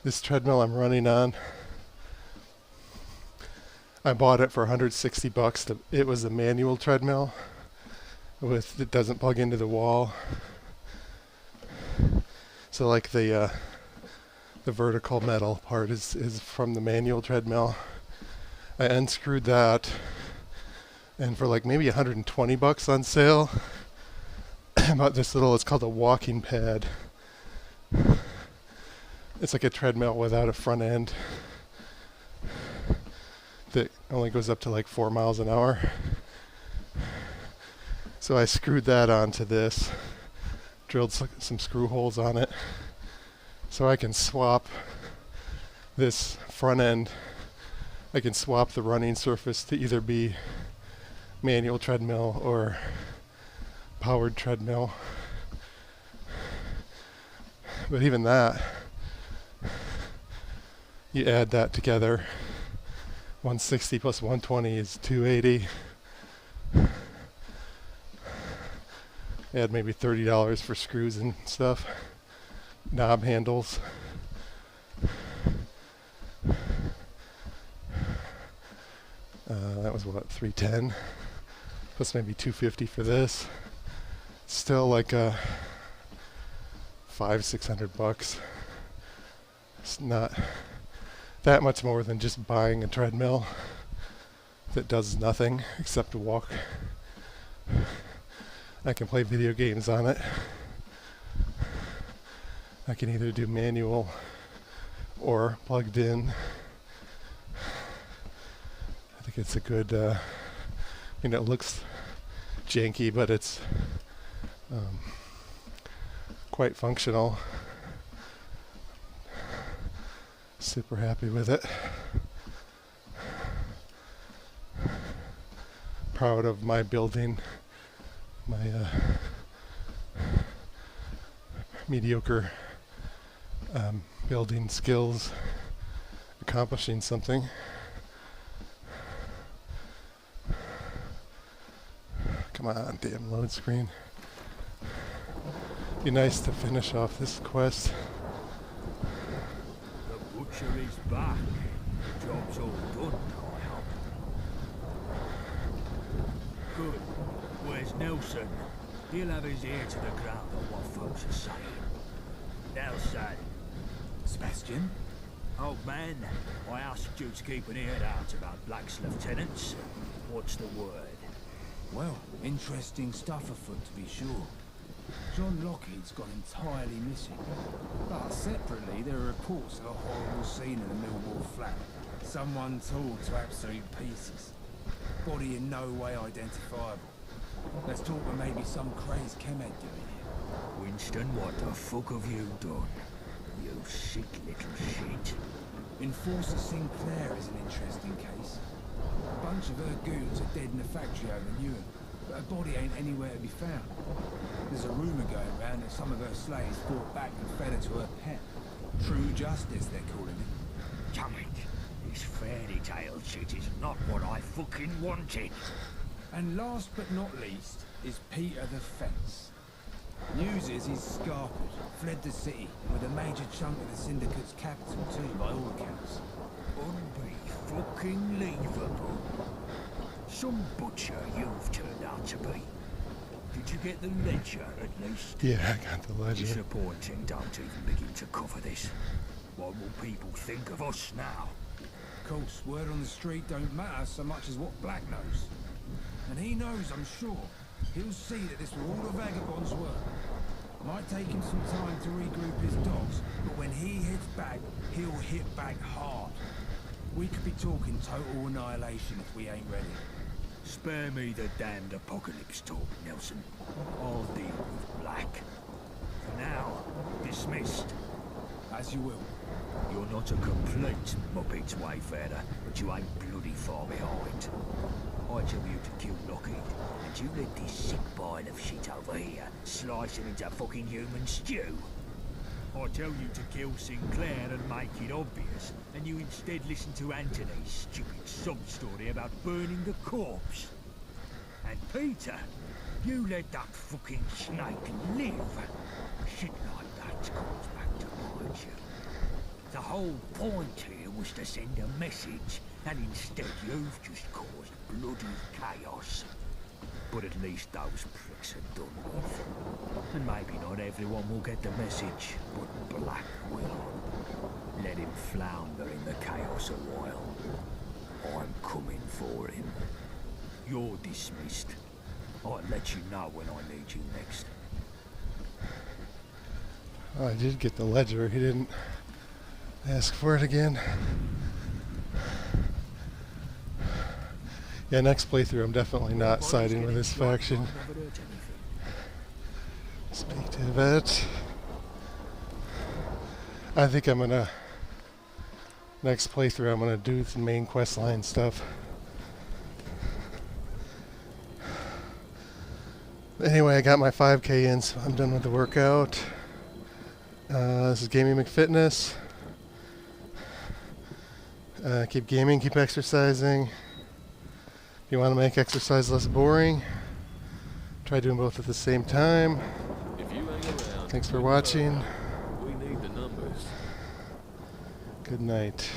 This treadmill I'm running on, I bought it for $160. It was a manual treadmill with, it doesn't plug into the wall. So like the vertical metal part is from the manual treadmill. I unscrewed that, and for like maybe $120 on sale, I bought this little, it's called a walking pad. It's like a treadmill without a front end that only goes up to like 4 miles an hour. So I screwed that onto this, drilled some screw holes on it, so I can swap this front end. I can swap the running surface to either be manual treadmill or powered treadmill. But even that, you add that together, 160 plus 120 is 280. Add maybe $30 for screws and stuff, knob handles. That was what, $310 plus maybe $250 for this. Still like $500-600. It's not that much more than just buying a treadmill that does nothing except walk. I can play video games on it. I can either do manual or plugged in. I think it's a good, it looks janky, but it's quite functional. Super happy with it. Proud of my building, my mediocre building skills, accomplishing something. Come on, damn load screen. Be nice to finish off this quest. The butcher is back. The job's all done, I hope. Good. Where's Nelson? He'll have his ear to the ground on what folks are saying. Nelson. Sebastian? Old man, I asked you to keep an ear out about Black's lieutenants. What's the word? Well, interesting stuff afoot, to be sure. John Lockheed's gone entirely missing. But separately, there are reports of a horrible scene in the Millwall flat. Someone torn to absolute pieces. Body in no way identifiable. Let's talk of maybe some crazed chemed doing it. Winston, what the fuck have you done? You sick little shit. Enforcer Sinclair is an interesting case. A bunch of her goons are dead in the factory over Newham. but her body ain't anywhere to be found. There's a rumour going round that some of her slaves fought back and fed her to her pet. True justice, they're calling it. Damn it! This fairy tale shit is not what I fucking wanted. And last but not least is Peter the Fence. News is he's scarpered, fled the city, with a major chunk of the Syndicate's capital too, by all accounts. Unbe-fucking-leavable. Some butcher you've turned out to be. Did you get the ledger, at least? Yeah, I got the ledger. Disappointing, don't even begin to cover this. What will people think of us now? Of course, word on the street don't matter so much as what Black knows. And he knows, I'm sure. He'll see that this were all the vagabond's work. Might take him some time to regroup his dogs, but when he hits back, he'll hit back hard. We could be talking total annihilation if we ain't ready. Spare me the damned apocalypse talk, Nelson. I'll deal with Black. For now, dismissed. As you will. You're not a complete Muppets wayfarer, but you ain't bloody far behind. I tell you to kill Lockheed, and you let this sick pile of shit over here slice him into fucking human stew. I tell you to kill Sinclair and make it obvious, and you instead listen to Anthony's stupid sob story about burning the corpse. And Peter, you let that fucking snake live. Shit like that comes back to bite you. The whole point here was to send a message, and instead you've just caused bloody chaos. But at least those pricks are done with. And maybe not everyone will get the message, but Black will. Let him flounder in the chaos a while. I'm coming for him. You're dismissed. I'll let you know when I need you next. Oh, I did get the ledger. He didn't ask for it again. Yeah, next playthrough I'm definitely not siding with this faction. Speak to Yvette. I think I'm gonna... Next playthrough I'm gonna do the main quest line stuff. Anyway, I got my 5K in, so I'm done with the workout. This is Gaming McFitness. Keep gaming, keep exercising. If you want to make exercise less boring, try doing both at the same time. If you hang around, thanks for watching. we need the numbers. Good night.